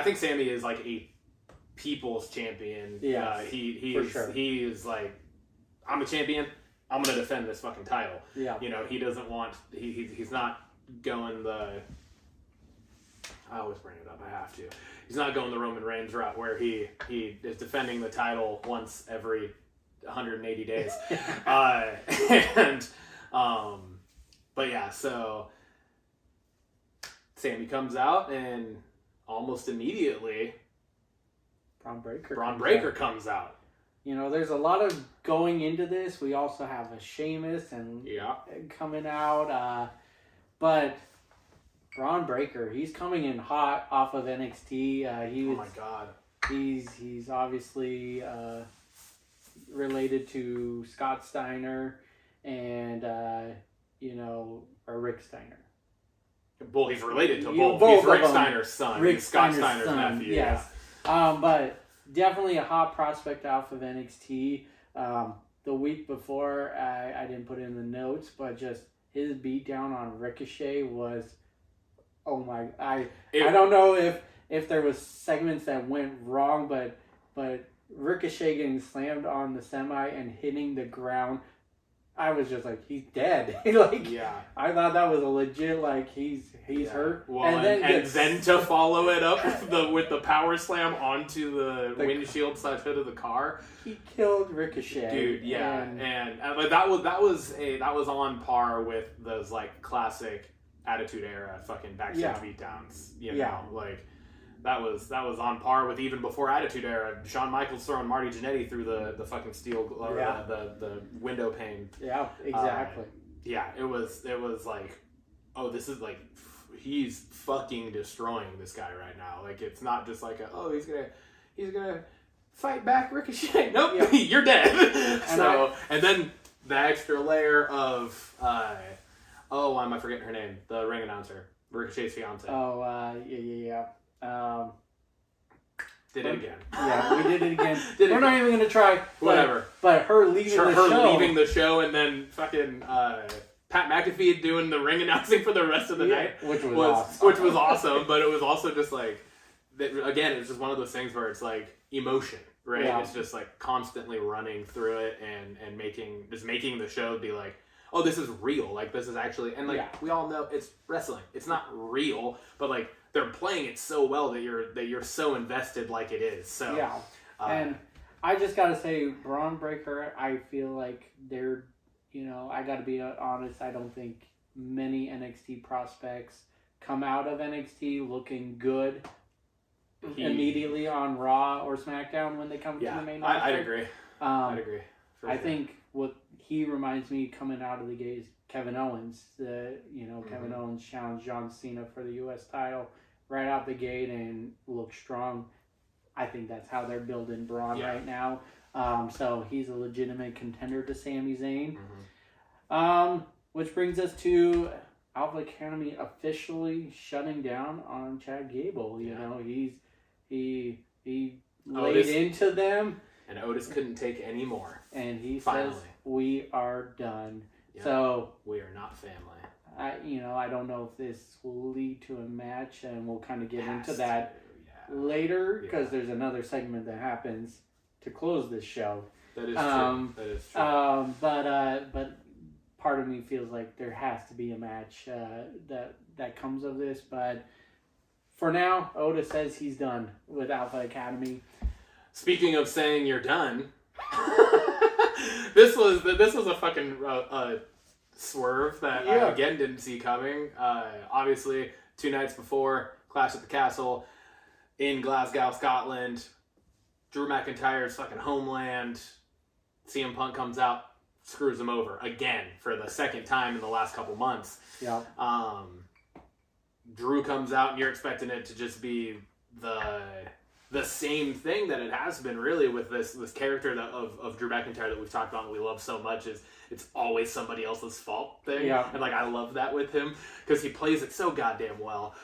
think Sammy is like a people's champion. Yeah, he is like, I'm a champion. I'm going to defend this fucking title. Yeah. He doesn't want... He's not going the... I always bring it up. I have to. He's not going the Roman Reigns route where he is defending the title once every 180 days. But yeah, so... Sammy comes out and almost immediately... Braun Breaker comes out. There's a lot of going into this. We also have a Sheamus and coming out. But Braun Breaker, he's coming in hot off of NXT. Oh my God. He's obviously related to Scott Steiner and, or Rick Steiner. Well, he's related to both. He's Rick Steiner's son. Rick Scott Steiner's son, nephew. Yes. Yeah. But definitely a hot prospect off of NXT. The week before, I didn't put it in the notes, but just his beatdown on Ricochet was, oh my! I don't know if there was segments that went wrong, but Ricochet getting slammed on the semi and hitting the ground, I was just like, he's dead. I thought that was a legit he's hurt. Well, and then to follow it up with the power slam onto the windshield / hood of the car, he killed Ricochet, dude. Yeah, and that was on par with those classic Attitude Era fucking backstage beatdowns. That was on par with even before Attitude Era. Shawn Michaels throwing Marty Jannetty through the fucking steel the window pane. Yeah, exactly. It was oh, this is like, he's fucking destroying this guy right now. Like, it's not just like, he's gonna fight back Ricochet. Nope, yeah. You're dead. And then the extra layer of, why am I forgetting her name? The ring announcer. Ricochet's fiance. Yeah. Did it again. Yeah, we did it again. We're not even going to try. Whatever. But her leaving the show. Her leaving the show and then fucking Pat McAfee doing the ring announcing for the rest of the night. Which was awesome. But it was also just like, again, it's just one of those things where it's like emotion, right? Yeah. It's just like constantly running through it and making the show be like, oh, this is real. Like, this is actually, and like, we all know it's wrestling. It's not real, but like, they're playing it so well that you're so invested like it is. So yeah, and I just gotta say, Braun Breaker, I feel like they're, I gotta be honest. I don't think many NXT prospects come out of NXT looking good immediately on Raw or SmackDown when they come to the main roster. I'd agree. I'd agree. I think what he reminds me coming out of the gate is Kevin Owens. Kevin Owens challenged John Cena for the U.S. title right out the gate and looked strong. I think that's how they're building Braun right now. So he's a legitimate contender to Sami Zayn. Which brings us to Alpha Academy officially shutting down on Chad Gable. He laid into them. And Otis couldn't take any more. And he says, we are done. Yep. So we are not family. I don't know if this will lead to a match, and we'll kind of get into that later, because there's another segment that happens to close this show. That is true. That is true. But part of me feels like there has to be a match that comes of this. But for now, Otis says he's done with Alpha Academy. Speaking of saying you're done, this was a fucking swerve that I again didn't see coming. Obviously, 2 nights before Clash at the Castle in Glasgow, Scotland, Drew McIntyre's fucking homeland, CM Punk comes out, screws him over again for the second time in the last couple months. Yeah. Drew comes out, and you're expecting it to just be the same thing that it has been really with this character of Drew McIntyre that we've talked about and we love so much, is it's always somebody else's fault thing. Yeah. And like, I love that with him because he plays it so goddamn well.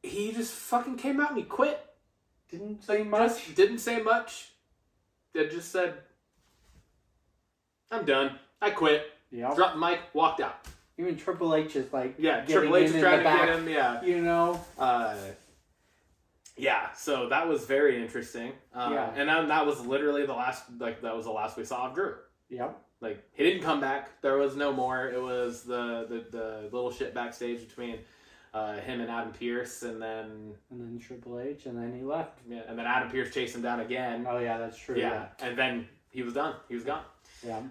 He just fucking came out and he quit. Didn't say much. Didn't say much. It just said, I'm done. I quit. Yeah. Dropped the mic, walked out. Even Triple H is like, Triple H is trying to get him. Yeah, so that was very interesting. And that was literally the last we saw of Drew. Yep. Like, he didn't come back. There was no more. It was the little shit backstage between him and Adam Pearce, and then Triple H, and then he left. Yeah, and then Adam Pearce chased him down again. Oh yeah, that's true. Yeah, and then he was done. He was gone. Yeah.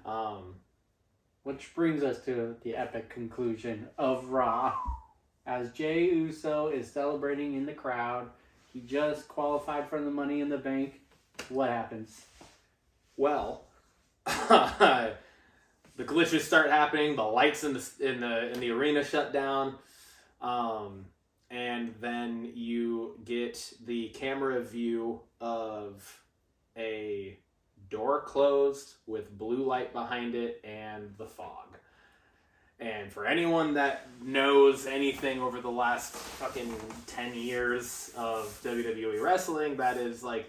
Which brings us to the epic conclusion of Raw, as Jey Uso is celebrating in the crowd. He just qualified for the Money in the Bank. What happens? Well, the glitches start happening. The lights in the arena shut down, and then you get the camera view of a door closed with blue light behind it and the fog. And for anyone that knows anything over the last fucking 10 years of WWE wrestling, that is like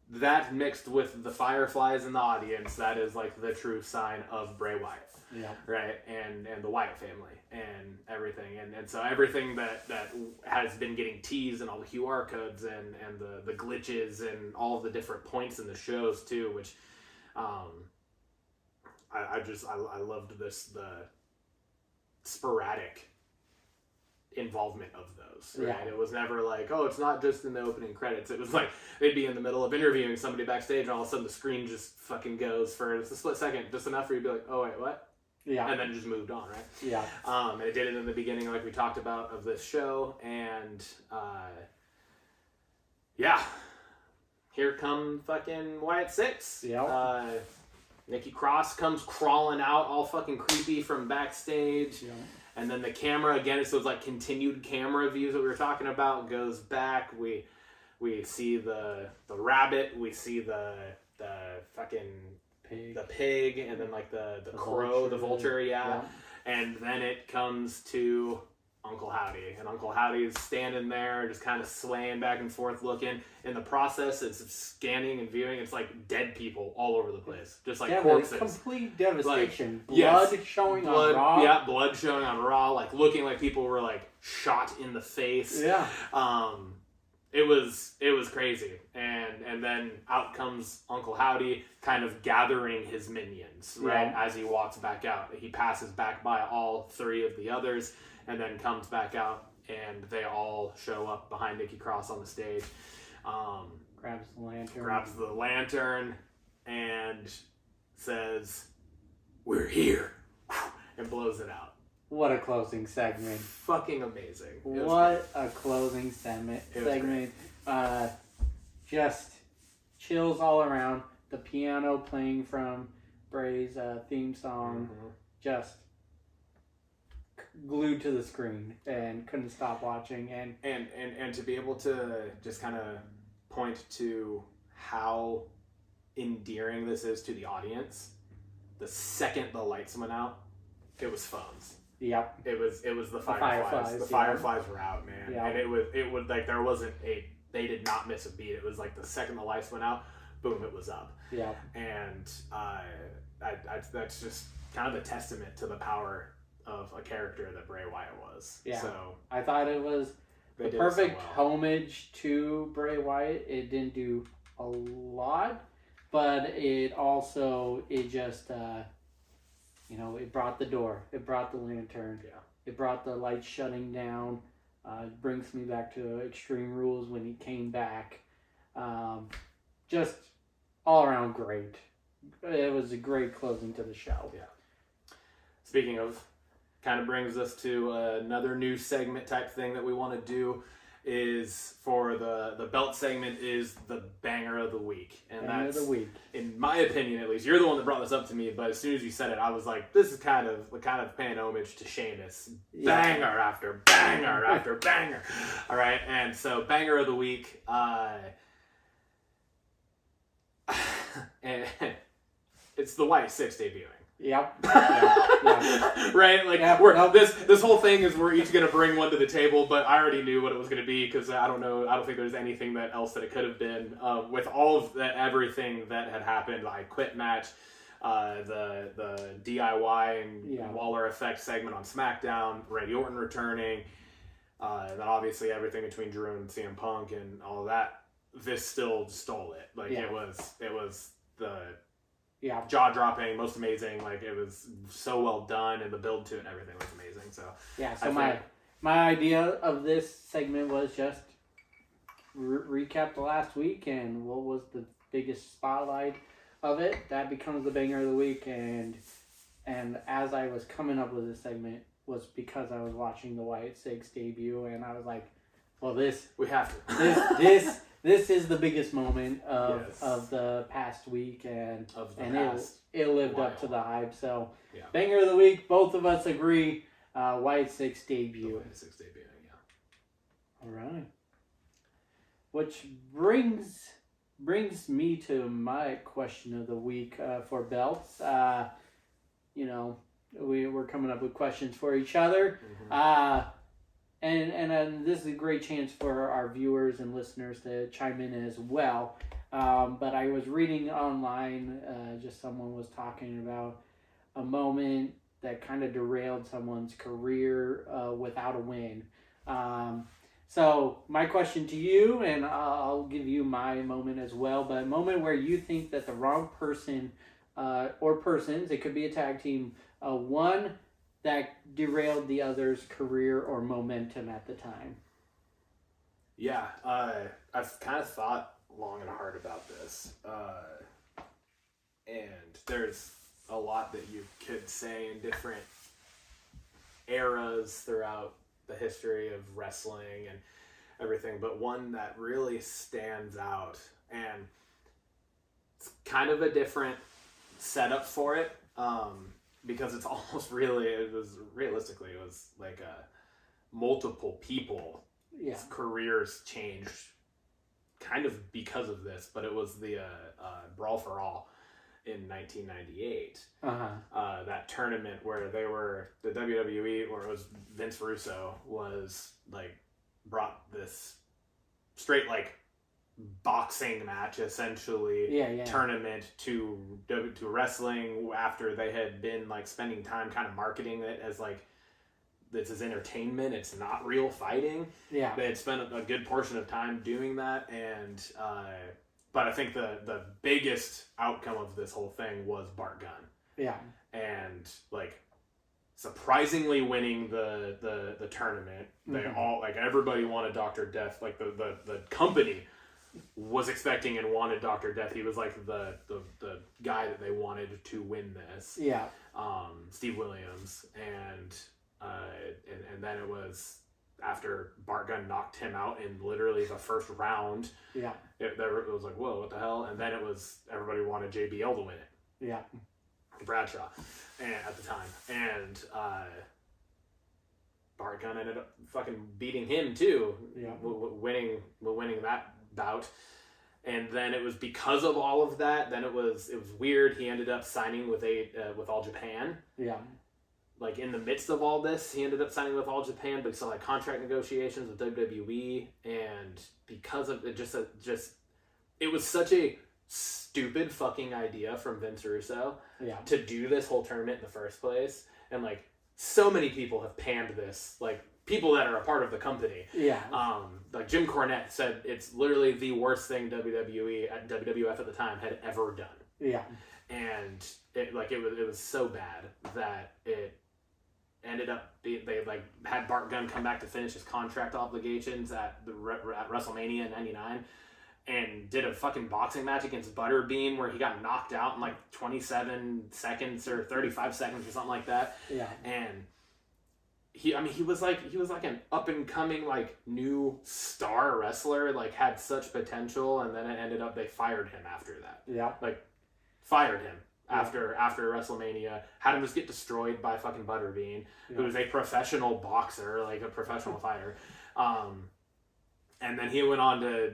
that mixed with the Fireflies in the audience, that is like the true sign of Bray Wyatt. Yeah. Right? And the Wyatt family and everything. And so everything that has been getting teased, and all the QR codes and the glitches and all of the different points in the shows too, which I loved the sporadic involvement of those. Right? Yeah. It was never like, oh, it's not just in the opening credits. It was like they'd be in the middle of interviewing somebody backstage, and all of a sudden the screen just fucking goes for a split second, just enough for you to be like, oh wait, what? Yeah. And then it just moved on, right? Yeah. And it did it in the beginning, like we talked about, of this show, and here come fucking Wyatt Sicks. Yeah. Nikki Cross comes crawling out all fucking creepy from backstage. Yeah. And then the camera, again, it's those like continued camera views that we were talking about, goes back. We see the rabbit, we see the fucking pig, and then like the crow, the vulture, yeah. And then it comes to Uncle Howdy, and Uncle Howdy is standing there just kind of swaying back and forth looking. In the process, it's scanning and viewing. It's like dead people all over the place, just like corpses. Complete devastation. Like, blood showing on Raw. Yeah, blood showing on Raw, like looking like people were like shot in the face. Yeah. It was crazy, and then out comes Uncle Howdy, kind of gathering his minions, right? Yeah. As he walks back out, he passes back by all three of the others, and then comes back out, and they all show up behind Nikki Cross on the stage. Grabs the lantern, and says, "We're here," and blows it out. What a closing segment. Fucking amazing. What a closing segment. Just chills all around. The piano playing from Bray's theme song. Mm-hmm. Just glued to the screen and couldn't stop watching. And to be able to just kind of point to how endearing this is to the audience. The second the lights went out, it was phones. Yep. It was the Fireflies. The Fireflies were out, man. Yep. And it was like there wasn't they did not miss a beat. It was like the second the lights went out, boom, it was up. Yeah. And that's just kind of a testament to the power of a character that Bray Wyatt was. Yeah. So I thought it was the perfect homage to Bray Wyatt. It didn't do a lot, but it just it brought the door. It brought the lantern. Yeah. It brought the lights shutting down. It brings me back to Extreme Rules when he came back. Just all around great. It was a great closing to the show. Yeah. Speaking of, kind of brings us to another new segment type thing that we want to do. Is for the belt segment is the banger of the week. And banger that's, of the week. In my opinion at least, you're the one that brought this up to me, but as soon as you said it, I was like, this is kind of paying homage to Sheamus. Yeah. Banger after banger after banger. All right, and so banger of the week, and it's the Wyatt Sicks debuting. Yep. Yeah. Right? Like this whole thing is we're each gonna bring one to the table, but I already knew what it was gonna be because I don't think there's anything else that it could have been. With all of everything that had happened, like quit match, the DIY and Waller Effect segment on SmackDown, Randy Orton returning, then obviously everything between Drew and CM Punk and all of that. This still stole it. Like it was the jaw-dropping, most amazing. Like it was so well done, and the build to it and everything was amazing. So So my idea of this segment was just recap the last week and what was the biggest spotlight of it. That becomes the banger of the week, and as I was coming up with this segment was because I was watching the Wyatt Sicks debut, and I was like, well, we have to. This is the biggest moment of the past week, and it lived up to the hype. So, banger of the week, both of us agree. Wyatt Sicks debut. Wyatt Sicks debut, yeah. All right. Which brings me to my question of the week for belts. We're coming up with questions for each other. Mm-hmm. And this is a great chance for our viewers and listeners to chime in as well. But I was reading online, just someone was talking about a moment that kind of derailed someone's career without a win. So my question to you, and I'll give you my moment as well, but a moment where you think that the wrong person or persons, it could be a tag team, won that derailed the other's career or momentum at the time. Yeah, I've kind of thought long and hard about this. And there's a lot that you could say in different eras throughout the history of wrestling and everything, but one that really stands out, and it's kind of a different setup for it, because it's almost it was like multiple people careers changed kind of because of this, but it was the Brawl for All in 1998. That tournament where they were the WWE, or it was Vince Russo, was like brought this straight like boxing match essentially tournament to wrestling, after they had been like spending time kind of marketing it as like, this is entertainment, it's not real fighting. They had spent a good portion of time doing that, and but I think the biggest outcome of this whole thing was Bart Gunn. And like surprisingly winning the tournament. They all, like, everybody wanted Dr. Death. Like the company was expecting and wanted Dr. Death. He was like the guy that they wanted to win this. Steve Williams, and then it was after Bart Gunn knocked him out in literally the first round. It was like, whoa, what the hell? And then it was, everybody wanted JBL to win it. Bradshaw, and at the time, and Bart Gunn ended up fucking beating him too. Winning that bout. And then it was because of all of that. Then it was weird. He ended up signing with All Japan. Like in the midst of all this, he ended up signing with All Japan, but he saw like contract negotiations with WWE, and because of it, it was such a stupid fucking idea from Vince Russo to do this whole tournament in the first place. And like so many people have panned this, like people that are a part of the company. Like Jim Cornette said it's literally the worst thing WWF at the time had ever done. And it was so bad that it ended up they like had Bart Gunn come back to finish his contract obligations at WrestleMania in '99, and did a fucking boxing match against Butterbean where he got knocked out in like 27 seconds or 35 seconds or something like that. And he was like an up and coming like new star wrestler, like had such potential, and then it ended up they fired him after that. Like fired him after WrestleMania, had him just get destroyed by fucking Butterbean, who was a professional boxer, like a professional fighter. And then he went on to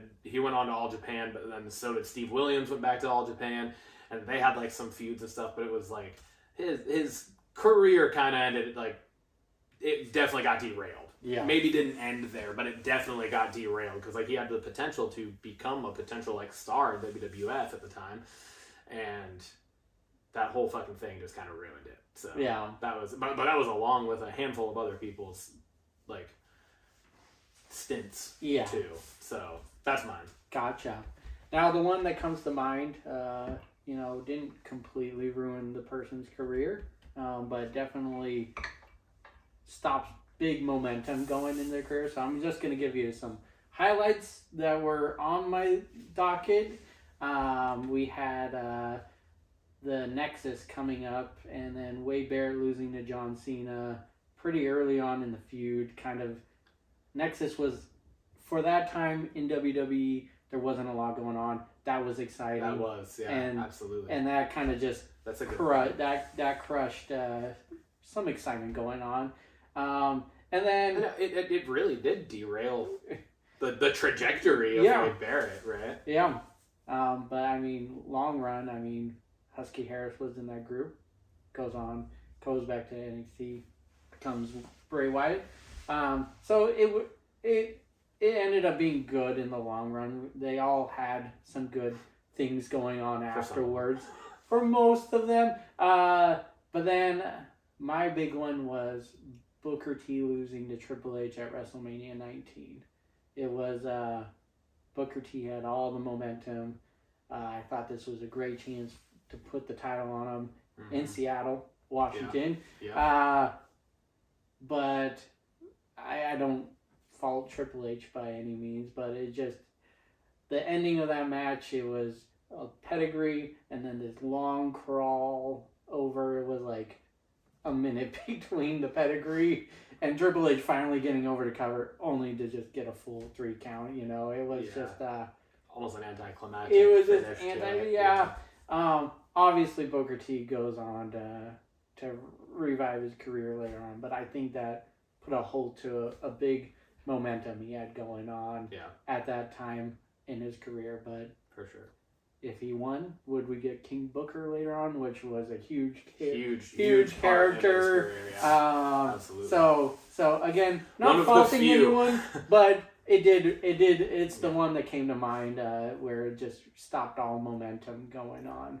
All Japan, but then so did Steve Williams, went back to All Japan, and they had like some feuds and stuff, but it was like his career kind of ended, like it definitely got derailed. Maybe didn't end there, but it definitely got derailed because like he had the potential to become a potential like star in WWF at the time, and that whole fucking thing just kind of ruined it. So that was, but that was along with a handful of other people's like stints too. So that's mine. Gotcha. Now the one that comes to mind, didn't completely ruin the person's career, but definitely stopped big momentum going in their career. So I'm just going to give you some highlights that were on my docket. We had the Nexus coming up, and then Wade Barrett losing to John Cena pretty early on in the feud. Kind of Nexus was, for that time in WWE, there wasn't a lot going on. That was exciting. That was, absolutely. And that kind of just that crushed some excitement going on. And then it really did derail the trajectory of Wade Barrett, right? But I mean, long run, Husky Harris was in that group, goes back to NXT, becomes Bray Wyatt. So it ended up being good in the long run. They all had some good things going on afterwards for most of them. But then my big one was Booker T losing to Triple H at WrestleMania 19. It was Booker T had all the momentum. I thought this was a great chance to put the title on him in Seattle, Washington. But I don't fault Triple H by any means, but it just, the ending of that match, it was a pedigree and then this long crawl over. It was like a minute between the pedigree and Triple H finally getting over to cover, only to just get a full 3 count. It was just almost an anticlimactic. It was just obviously Booker T goes on to revive his career later on, but I think that put a halt to a big momentum he had going on at that time in his career. But for sure, if he won, would we get King Booker later on, which was a huge character? Absolutely. So again, not faulting anyone, but it's the one that came to mind where it just stopped all momentum going on.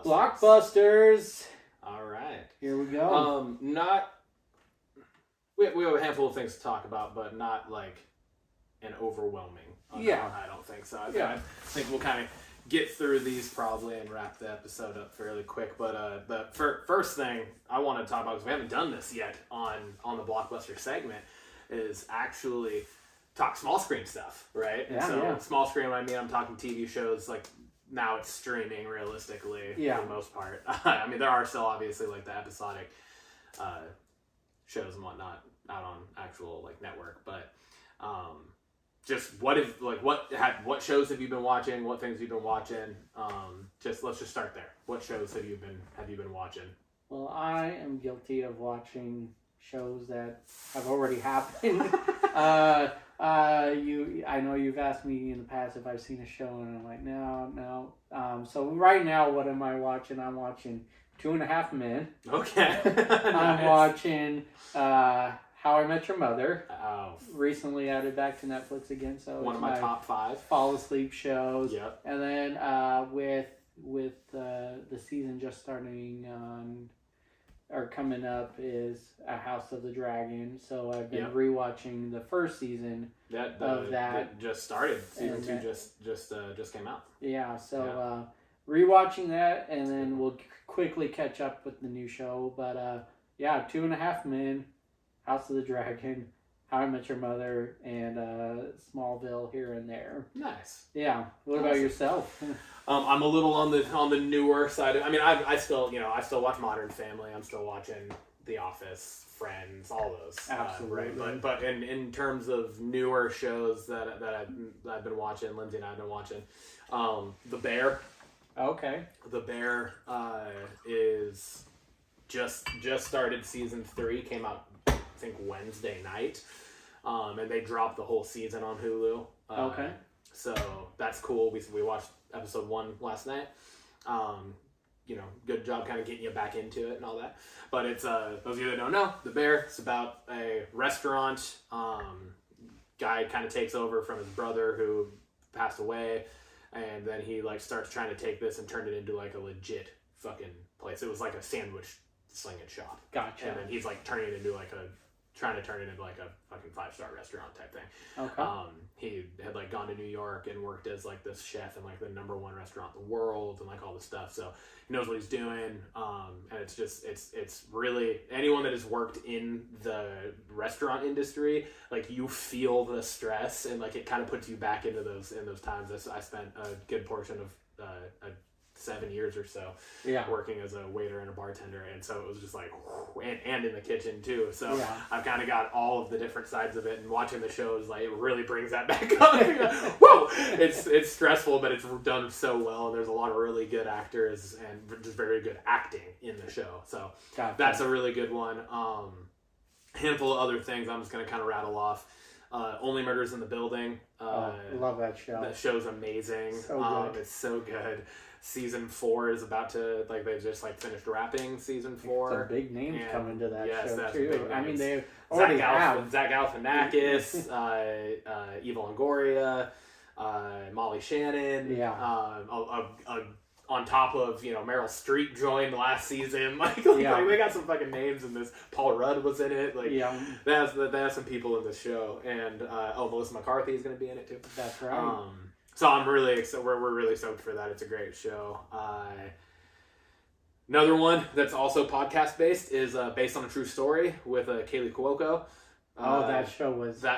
Blockbusters. All right. Here we go. We have a handful of things to talk about, but not like an overwhelming amount, I don't think so. I think we'll kind of get through these probably and wrap the episode up fairly quick. But the first thing I want to talk about, because we haven't done this yet on the Blockbuster segment, is actually talk small screen stuff, right? Small screen, I mean, I'm talking TV shows, like now it's streaming realistically for the most part. I mean, there are still obviously like the episodic shows and whatnot out on actual like network, but just what shows have you been watching? What things have you been watching? Let's just start there. What shows have you been watching? Well, I am guilty of watching shows that have already happened. I know you've asked me in the past if I've seen a show, and I'm like, no. So right now, what am I watching? I'm watching 2.5 Men. Okay. I'm watching How I Met Your Mother. Oh. Recently added back to Netflix again, so one of my top 5 fall asleep shows. Yep. And then with the season just starting on or coming up is A House of the Dragon. So I've been rewatching the first season of that. Just started. Season 2 just came out. Yeah. So rewatching that, and then we'll quickly catch up with the new show. But 2.5 Men, House of the Dragon, How I Met Your Mother, and Smallville here and there. Nice. Yeah. What about yourself? I'm a little on the newer side. I mean, I still watch Modern Family. I'm still watching The Office, Friends, all those. Absolutely. Right? But in terms of newer shows that I've been watching, Lindsay and I have been watching, The Bear. Okay. The Bear is just started season 3. Came out I think Wednesday night, and they dropped the whole season on Hulu. Okay. So that's cool. We watched episode 1 last night. Good job kind of getting you back into it and all that. But it's those of you that don't know, The Bear. It's about a restaurant. Guy kind of takes over from his brother who passed away. And then he like starts trying to take this and turn it into like a legit fucking place. It was like a sandwich slinging shop. Gotcha. And then he's like trying to turn it into like a fucking 5-star restaurant type thing. Okay. He had like gone to New York and worked as like this chef in like the #1 restaurant in the world and like all this stuff. So he knows what he's doing. And it's really anyone that has worked in the restaurant industry, like you feel the stress and like it kind of puts you back into those times. I spent a good portion of 7 years or so working as a waiter and a bartender, and so it was just like and in the kitchen too, so I've kind of got all of the different sides of it, and watching the shows like it really brings that back up. Whoa, it's stressful, but it's done so well, and there's a lot of really good actors and just very good acting in the show, so that's a really good one. Handful of other things I'm just going to kind of rattle off. Only Murders in the Building. Love that show. That show's amazing. So good. It's so good. Season 4 is about to they just finished wrapping season 4. Some big names coming to that show too. I mean, they already have Zach Galifianakis, Eva Longoria, Molly Shannon. On top of Meryl Streep joined last season. They got some fucking names in this. Paul Rudd was in it. They have some people in this show, and Melissa McCarthy is going to be in it too. That's right. So I'm really excited. We're really stoked for that. It's a great show. Another one that's also podcast based is based on a true story with Kaylee Cuoco. That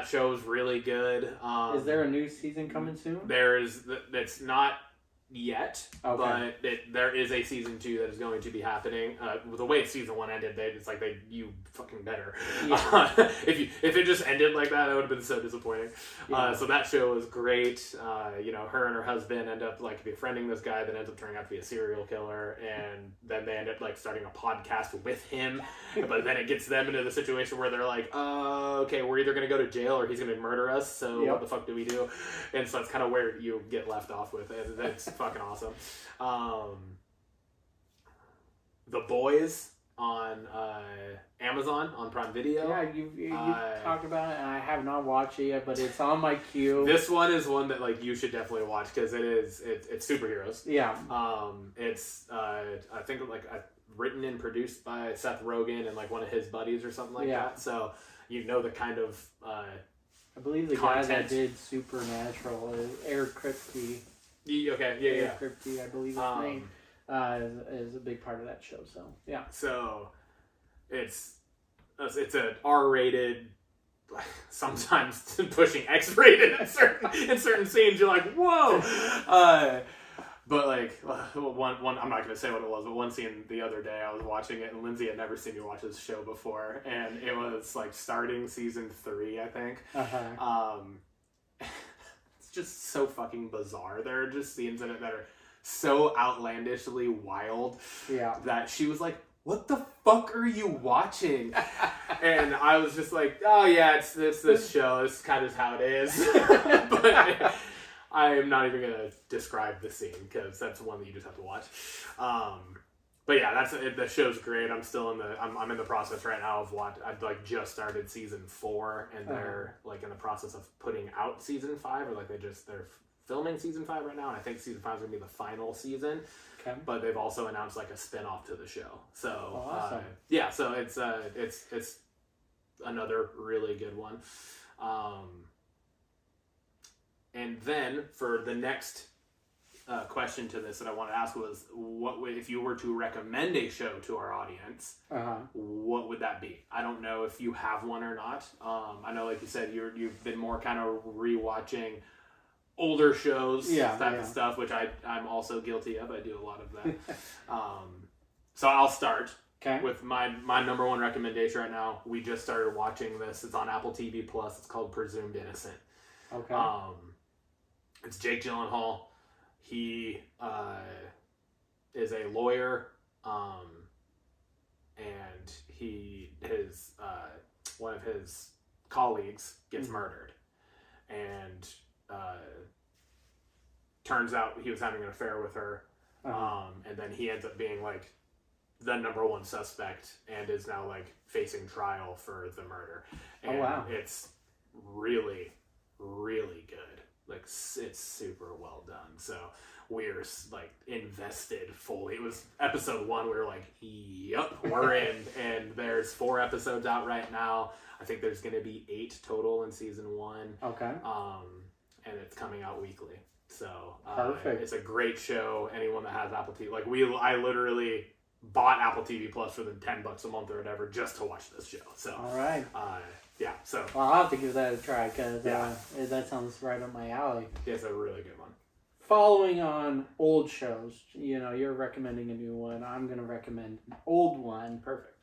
show was really good. Is there a new season coming soon? It's not yet, but there is a season 2 that is going to be happening. The way season 1 ended, it's like you fucking better. Yeah. If it just ended like that, it would have been so disappointing. Yeah. So that show was great. Her and her husband end up like befriending this guy that ends up turning out to be a serial killer, and then they end up like starting a podcast with him. But then it gets them into the situation where they're like, okay, we're either going to go to jail or he's going to murder us. So what the fuck do we do? And so that's kind of where you get left off with it. It's fucking awesome. The Boys on Amazon on Prime Video. Yeah, you talked about it, and I have not watched it yet, but it's on my queue. This one is one that like you should definitely watch because it's superheroes. Yeah. It's I think like written and produced by Seth Rogen and like one of his buddies or something like that. So you know the kind of I believe the guy that did Supernatural, Eric Kripke. Eric Kripke, I believe his name, is a big part of that show. So yeah. So it's an R-rated, sometimes pushing X-rated in certain scenes. You're like, whoa. But like one, I'm not going to say what it was, but one scene the other day I was watching it, and Lindsay had never seen me watch this show before, and it was like starting season 3, I think. It's just so fucking bizarre. There are just scenes in it that are so outlandishly wild. Yeah. That she was like, "What the fuck are you watching?" And I was just like, "Oh yeah, it's this show. It's kind of how it is." But I am not even gonna describe the scene because that's one that you just have to watch. But yeah, the show's great. I'm still I'm in the process right now of I've like just started season 4, and they're like in the process of putting out season 5, or like they're filming season 5 right now, and I think season 5 is gonna be the final season. Okay. But they've also announced like a spin-off to the show. So awesome. So it's another really good one. And then for the next question to this that I want to ask was, if you were to recommend a show to our audience, what would that be? I don't know if you have one or not. I know, like you said, you've been more kind of rewatching older shows, type of stuff, which I'm also guilty of. I do a lot of that. So I'll start with my number one recommendation right now. We just started watching this. It's on Apple TV Plus. It's called Presumed Innocent. Okay. It's Jake Gyllenhaal. He is a lawyer, and his one of his colleagues gets murdered, and turns out he was having an affair with her, and then he ends up being like the number one suspect and is now like facing trial for the murder. And it's really, really good. Like, it's super well done. So we're like invested fully. It was episode 1. We were like, yep, we're in. And there's 4 episodes out right now. I think there's going to be 8 total in season 1. Okay. And it's coming out weekly. So perfect. It's a great show. Anyone that has Apple TV, like I literally bought Apple TV Plus for the $10 a month or whatever just to watch this show. So all right. Yeah, so... Well, I'll have to give that a try, because that sounds right up my alley. It's a really good one. Following on old shows, you're recommending a new one. I'm going to recommend an old one. Perfect.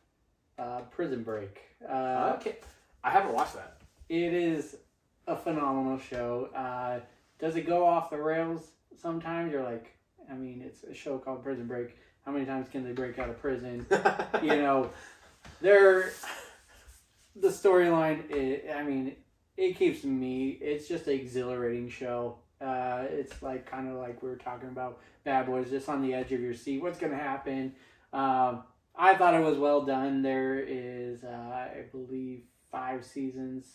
Prison Break. Okay. I haven't watched that. It is a phenomenal show. Does it go off the rails sometimes? You're like, I mean, it's a show called Prison Break. How many times can they break out of prison? The storyline, it keeps me. It's just an exhilarating show. It's like kind of like we were talking about Bad Boys, just on the edge of your seat. What's going to happen? I thought it was well done. There is, I believe, 5 seasons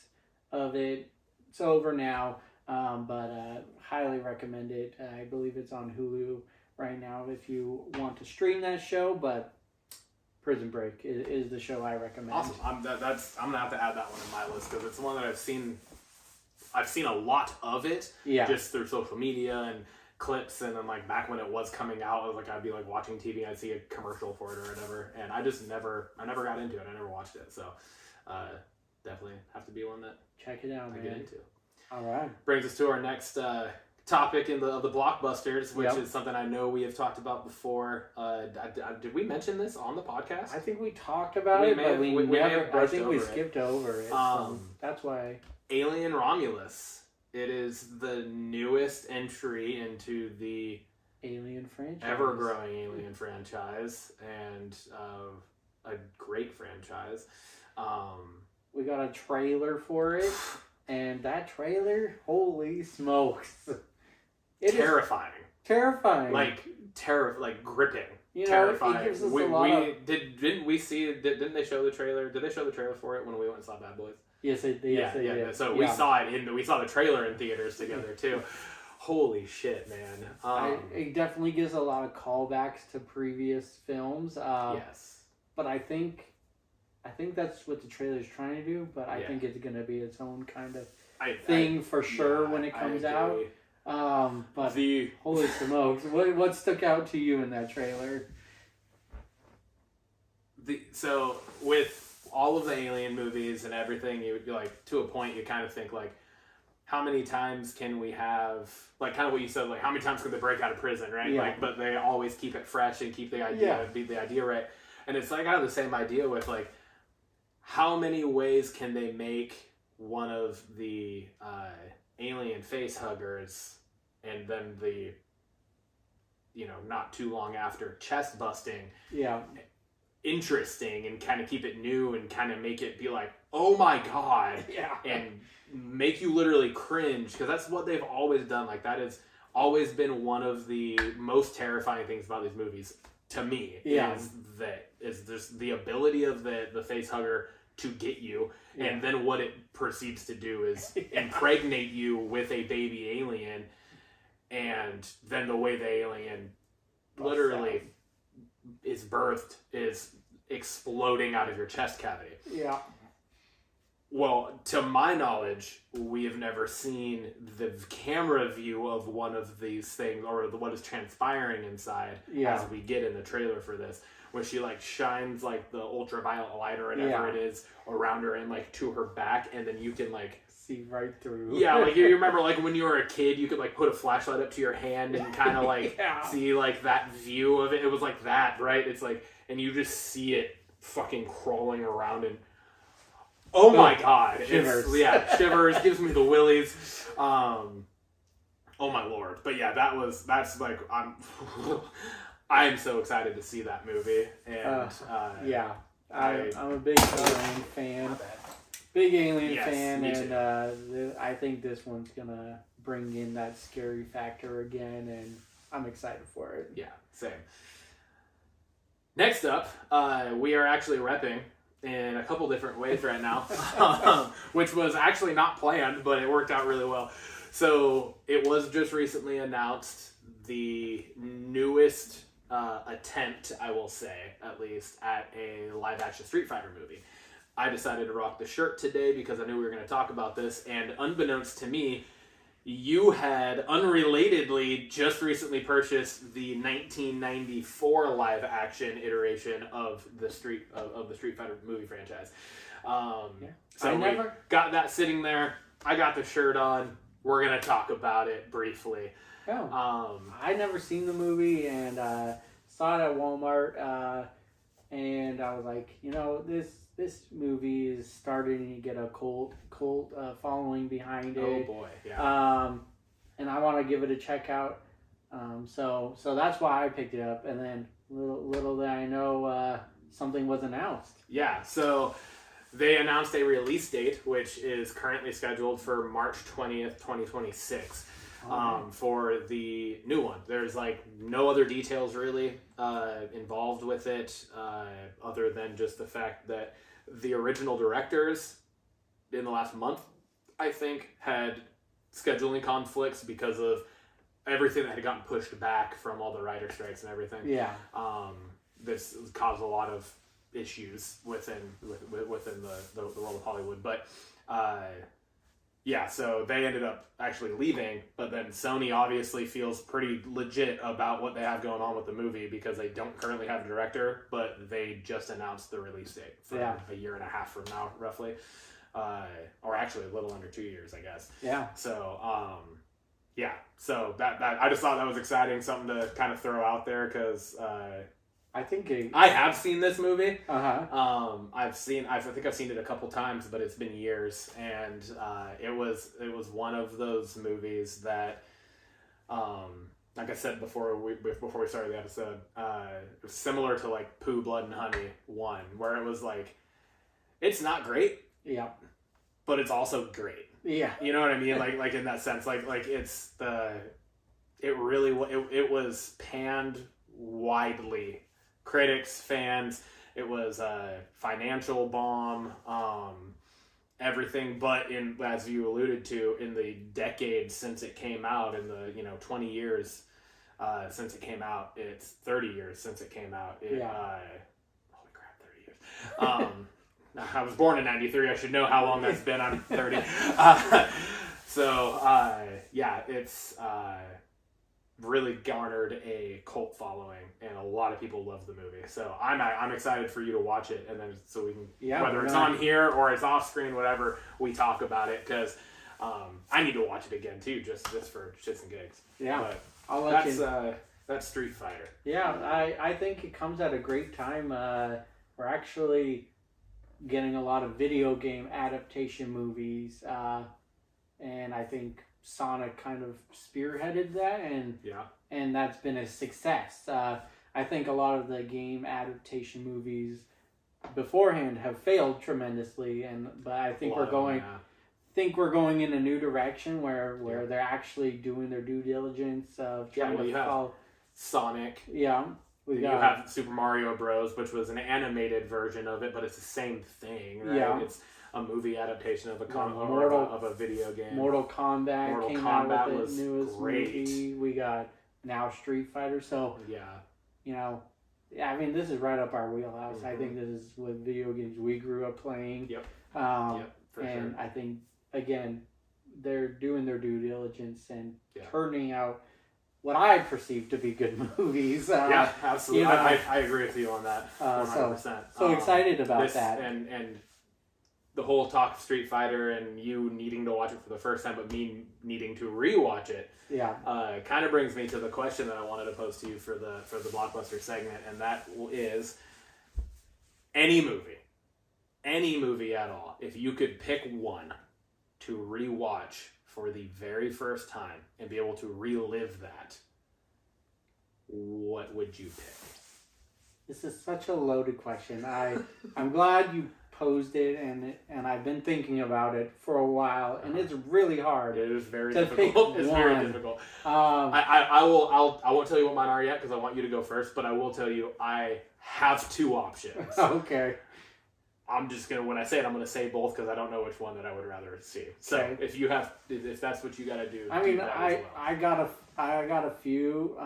of it. It's over now, but highly recommend it. I believe it's on Hulu right now if you want to stream that show, but Prison Break is the show I recommend. Awesome. I'm gonna have to add that one in my list because it's one that I've seen a lot of it. Yeah. Just through social media and clips, and then like back when it was coming out, I'd be like watching TV and I'd see a commercial for it or whatever, and I never got into it. I never watched it, so definitely have to be one that check it out. I get into. All right. Brings us to our next topic of the Blockbusters, which is something I know we have talked about before. Did we mention this on the podcast? I think we talked about it, but we never. I think we skipped over it. That's why. Alien Romulus. It is the newest entry into the Alien franchise, ever-growing Alien franchise, and a great franchise. We got a trailer for it, and that trailer, holy smokes! Terrifying. Terrifying. Like gripping. Terrifying. It gives us didn't we see? Didn't they show the trailer? Did they show the trailer for it when we went and saw Bad Boys? Yes, they did. So we saw it we saw the trailer in theaters together too. Holy shit, man! It definitely gives a lot of callbacks to previous films. Yes, but I think that's what the trailer is trying to do. But I think it's going to be its own kind of thing for sure when it comes out. But holy smokes, what stuck out to you in that trailer? So with all of the Alien movies and everything, you would be like, to a point, you kind of think like, how many times can we have, like, kind of what you said, like, how many times could they break out of prison, right? Yeah. Like, but they always keep it fresh and keep the idea, beat the idea right. And it's like, I have the same idea with, like, how many ways can they make one of the alien face huggers and then the, not too long after chest busting. Yeah. Interesting and kind of keep it new and kind of make it be like, oh my God. Yeah. And make you literally cringe, because that's what they've always done. Like, that has always been one of the most terrifying things about these movies to me. Is just the ability of the face hugger to get you, and then what it proceeds to do is impregnate you with a baby alien, and then the way the alien literally is birthed is exploding out of your chest cavity. Yeah. Well, to my knowledge, we have never seen the camera view of one of these things, or what is transpiring inside, as we get in the trailer for this, when she like shines like the ultraviolet light or whatever it is around her and like to her back, and then you can like see right through. Yeah, like you remember like when you were a kid, you could like put a flashlight up to your hand and kind of like see like that view of it. It was like that, right? It's like, and you just see it fucking crawling around and oh my God. Shivers. Shivers, gives me the willies. Oh my Lord. But yeah, that's like, I'm so excited to see that movie. And I'm a big Alien fan. Big Alien fan, and I think this one's gonna bring in that scary factor again, and I'm excited for it. Yeah, same. Next up, we are actually repping in a couple different ways right now, which was actually not planned, but it worked out really well. So it was just recently announced, the newest attempt, I will say, at least, at a live-action Street Fighter movie. I decided to rock the shirt today because I knew we were going to talk about this, and unbeknownst to me, you had unrelatedly just recently purchased the 1994 live-action iteration of the Street Fighter movie franchise. So we got that sitting there. I got the shirt on. We're going to talk about it briefly. I'd never seen the movie, and saw it at Walmart, and I was like, this movie is starting to get a cult following behind it. Oh boy, yeah. And I want to give it a check out. So that's why I picked it up. And then little did I know, something was announced. Yeah. So they announced a release date, which is currently scheduled for March 20th, 2026. For the new one. There's like no other details really involved with it, other than just the fact that the original directors in the last month, I think, had scheduling conflicts because of everything that had gotten pushed back from all the writer strikes and everything. Yeah. This caused a lot of issues within the world of Hollywood, but yeah, so they ended up actually leaving, but then Sony obviously feels pretty legit about what they have going on with the movie because they don't currently have a director, but they just announced the release date for a year and a half from now, roughly. Or actually a little under 2 years, I guess. Yeah. So, yeah, so that I just thought that was exciting, something to kind of throw out there because I think I have seen this movie. Uh-huh. I think I've seen it a couple times, but it's been years, and it was one of those movies that, like I said before we started the episode, it was similar to like Pooh, Blood and Honey 1, where it was like, it's not great, yeah, but it's also great. Yeah, you know what I mean? Like in that sense, like it's it was panned widely. Critics, fans, it was a financial bomb, everything. But as you alluded to, in the decades since it came out, in the 20 years since it came out, it's 30 years since it came out. Holy crap, 30 years. I was born in '93. I should know how long that's been. I'm 30. It's really garnered a cult following, and a lot of people love the movie. So I'm excited for you to watch it, and then so we can, whether it's on here or it's off screen, whatever, we talk about it, because I need to watch it again too, just for shits and gigs. Yeah, but I'll let that's Street Fighter. Yeah, I think it comes at a great time. We're actually getting a lot of video game adaptation movies, and I think Sonic kind of spearheaded that, and that's been a success. I think a lot of the game adaptation movies beforehand have failed tremendously, but I think we're going in a new direction where they're actually doing their due diligence of trying to follow Sonic. Yeah. You have Super Mario Bros., which was an animated version of it, but it's the same thing, right? Yeah. It's a movie adaptation of a video game. Mortal Kombat came out with the newest movie. We got now Street Fighter. So I mean, this is right up our wheelhouse. Mm-hmm. I think this is with video games we grew up playing. Yep. For sure. I think again, they're doing their due diligence and turning out what I perceive to be good movies. Yeah, absolutely. I agree with you on that. 100%. So excited about that. And the whole talk of Street Fighter and you needing to watch it for the first time, but me needing to rewatch it. Yeah. Kind of brings me to the question that I wanted to pose to you for the Blockbuster segment, and that is any movie at all. If you could pick one to rewatch for the very first time and be able to relive that, what would you pick? This is such a loaded question. I'm glad you posed it, and I've been thinking about it for a while, and it's really hard. It is very difficult. It's very difficult. I won't tell you what mine are yet because I want you to go first, but I will tell you I have two options. Okay. I'm just gonna, when I say it, I'm gonna say both because I don't know which one that I would rather see. So if that's what you gotta do. I mean, I got a few.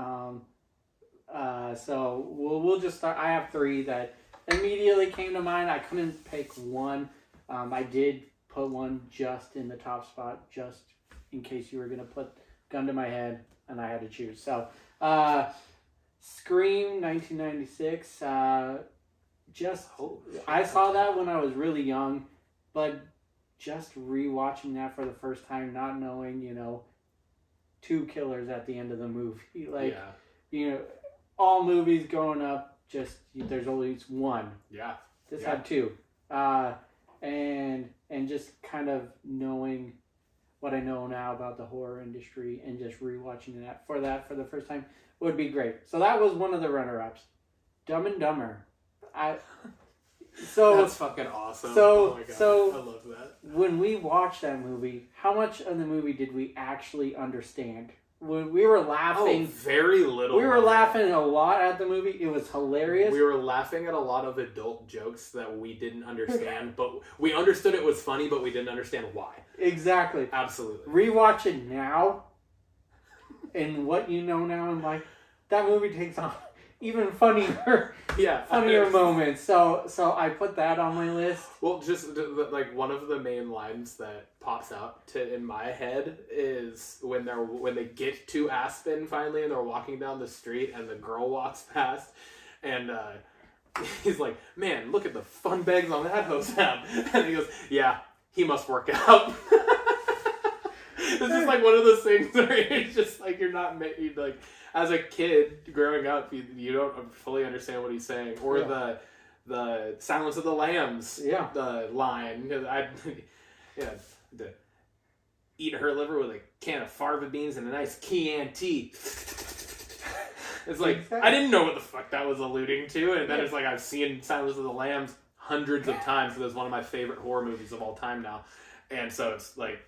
So we'll just start. I have three that immediately came to mind. I couldn't pick one. I did put one just in the top spot, just in case you were gonna put gun to my head and I had to choose. So, Scream 1996. I saw that when I was really young, but just rewatching that for the first time, not knowing, two killers at the end of the movie. All movies growing up, just there's always one. Yeah. This had two. And just kind of knowing what I know now about the horror industry and just rewatching that for the first time would be great. So that was one of the runner-ups. Dumb and Dumber. That's fucking awesome. Oh my God, I love that. When we watched that movie, how much of the movie did we actually understand? When we were laughing, very little. We were laughing a lot at the movie. It was hilarious. We were laughing at a lot of adult jokes that we didn't understand, but we understood it was funny, but we didn't understand why. Exactly. Absolutely. Rewatch it now, and what you know now, and that movie takes on even funnier moments. So I put that on my list. Well, just one of the main lines that pops out in my head is when they get to Aspen finally and they're walking down the street and the girl walks past and he's like, "Man, look at the fun bags on that house now." And he goes, "Yeah, he must work out." It's just like one of those things where it's just like you're not made like as a kid growing up, you don't fully understand what he's saying, or the Silence of the Lambs line. The eat her liver with a can of farva beans and a nice Chianti. It's like, exactly. I didn't know what the fuck that was alluding to, and then it's like I've seen Silence of the Lambs hundreds of times, because it's one of my favorite horror movies of all time now. And so it's like,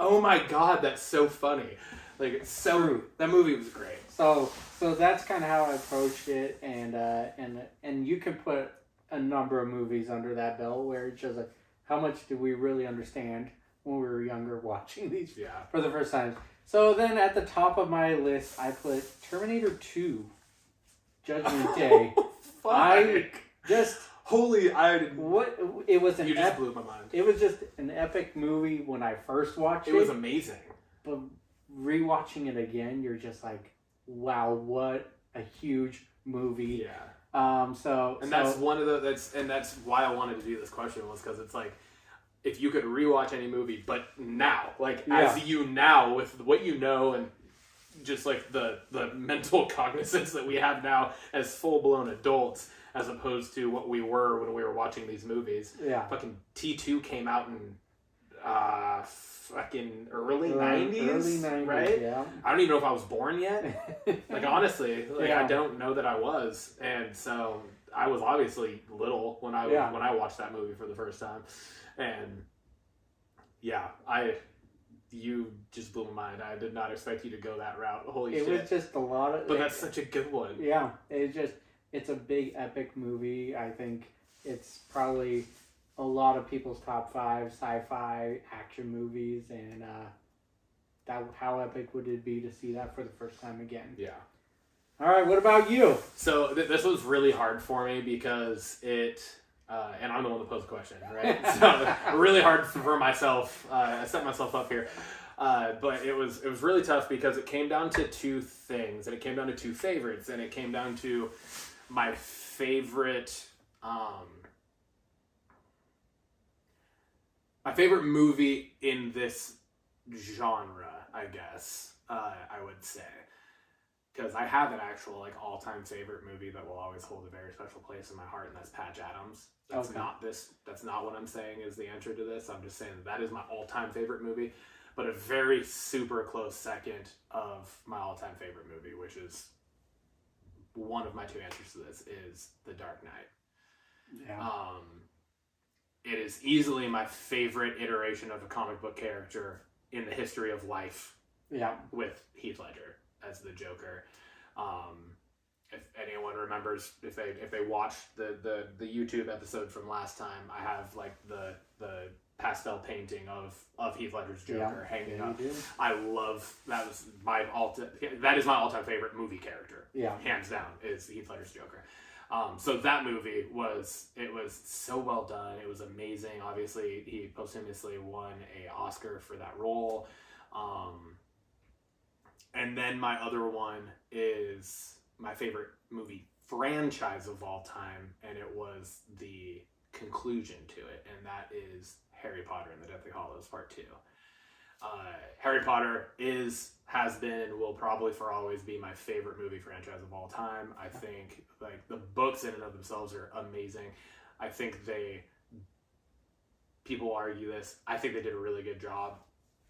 oh my god, that's so funny. Like, it's so true. That movie was great. So that's kind of how I approached it, and you can put a number of movies under that belt where it's just like, how much do we really understand when we were younger watching these for the first time? So then at the top of my list, I put Terminator 2, Judgment Day. Fuck. It was you just blew my mind. It was just an epic movie when I first watched it. It was amazing. But rewatching it again, you're just like, wow, what a huge movie. Yeah. That's why I wanted to do this question, was because it's like, if you could rewatch any movie, but now, as you now, with what you know, and just like the mental cognizance that we have now as full-blown adults, as opposed to what we were when we were watching these movies. Yeah. Fucking T2 came out in fucking early 90s. Early 90s, right? Yeah. I don't even know if I was born yet. Honestly, I don't know that I was. And so I was obviously little when I watched that movie for the first time. And you just blew my mind. I did not expect you to go that route. Holy shit. It was just a lot of... But that's such a good one. Yeah. It's a big, epic movie. I think it's probably a lot of people's top 5 sci-fi action movies. And how epic would it be to see that for the first time again? Yeah. All right, what about you? So this was really hard for me because it... and I'm the one that posed the question, right? So really hard for myself. I set myself up here, but it was really tough because it came down to two things, and it came down to two favorites, and it came down to my favorite movie in this genre, I guess I would say. Because I have an actual all-time favorite movie that will always hold a very special place in my heart, and that's Patch Adams. That's not this. That's not what I'm saying is the answer to this. I'm just saying that is my all-time favorite movie. But a very super close second of my all-time favorite movie, which is one of my two answers to this, is The Dark Knight. Yeah. It is easily my favorite iteration of a comic book character in the history of life. Yeah. With Heath Ledger as the Joker. If anyone remembers, if they watched the YouTube episode from last time, I have the pastel painting of Heath Ledger's Joker hanging up. I love that. That is my all-time favorite movie character. Yeah, hands down is Heath Ledger's Joker. So that movie was so well done. It was amazing. Obviously, he posthumously won an Oscar for that role. And then my other one is my favorite movie franchise of all time, and it was the conclusion to it, and that is Harry Potter and the Deathly Hallows Part 2. Harry Potter has been, and will probably for always be my favorite movie franchise of all time. I think the books in and of themselves are amazing. I think people argue this. I think they did a really good job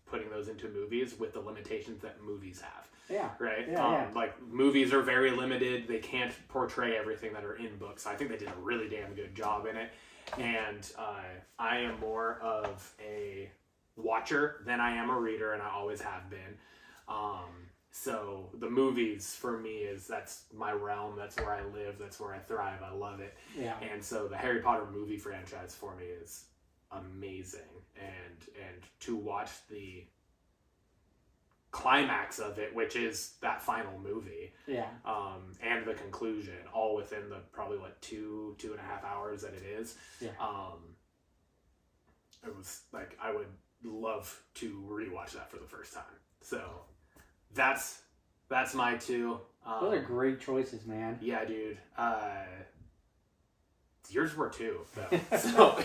putting those into movies with the limitations that movies have. Yeah. Right? Yeah. Movies are very limited. They can't portray everything that are in books. I think they did a really damn good job in it. And I am more of a watcher than I am a reader, and I always have been. So the movies for me that's my realm. That's where I live. That's where I thrive. I love it. Yeah. And so the Harry Potter movie franchise for me is amazing, and to watch the climax of it, which is that final movie, and the conclusion, all within the probably 2.5 hours that it is. It was I would love to rewatch that for the first time. So that's my two. Those are great choices, man. Yeah, dude. Yours were too, though. So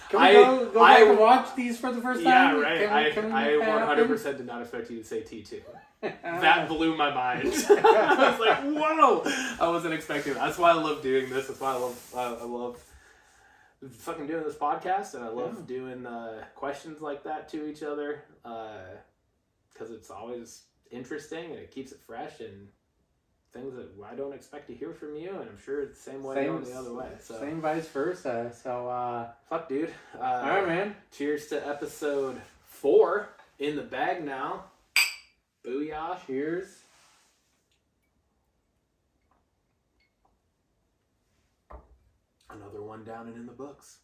Can we go back and watch these for the first time? Yeah, right. I 100% did not expect you to say T2. That blew my mind. I was like, whoa! I wasn't expecting that. That's why I love doing this. That's why I love fucking doing this podcast, and I love doing questions like that to each other, because it's always interesting and it keeps it fresh and things that I don't expect to hear from you, and I'm sure it's the same way going the other way. So same vice versa. So fuck, dude. All right, man. Cheers to episode 4 in the bag now. Booyah! Cheers. Another one down and in the books.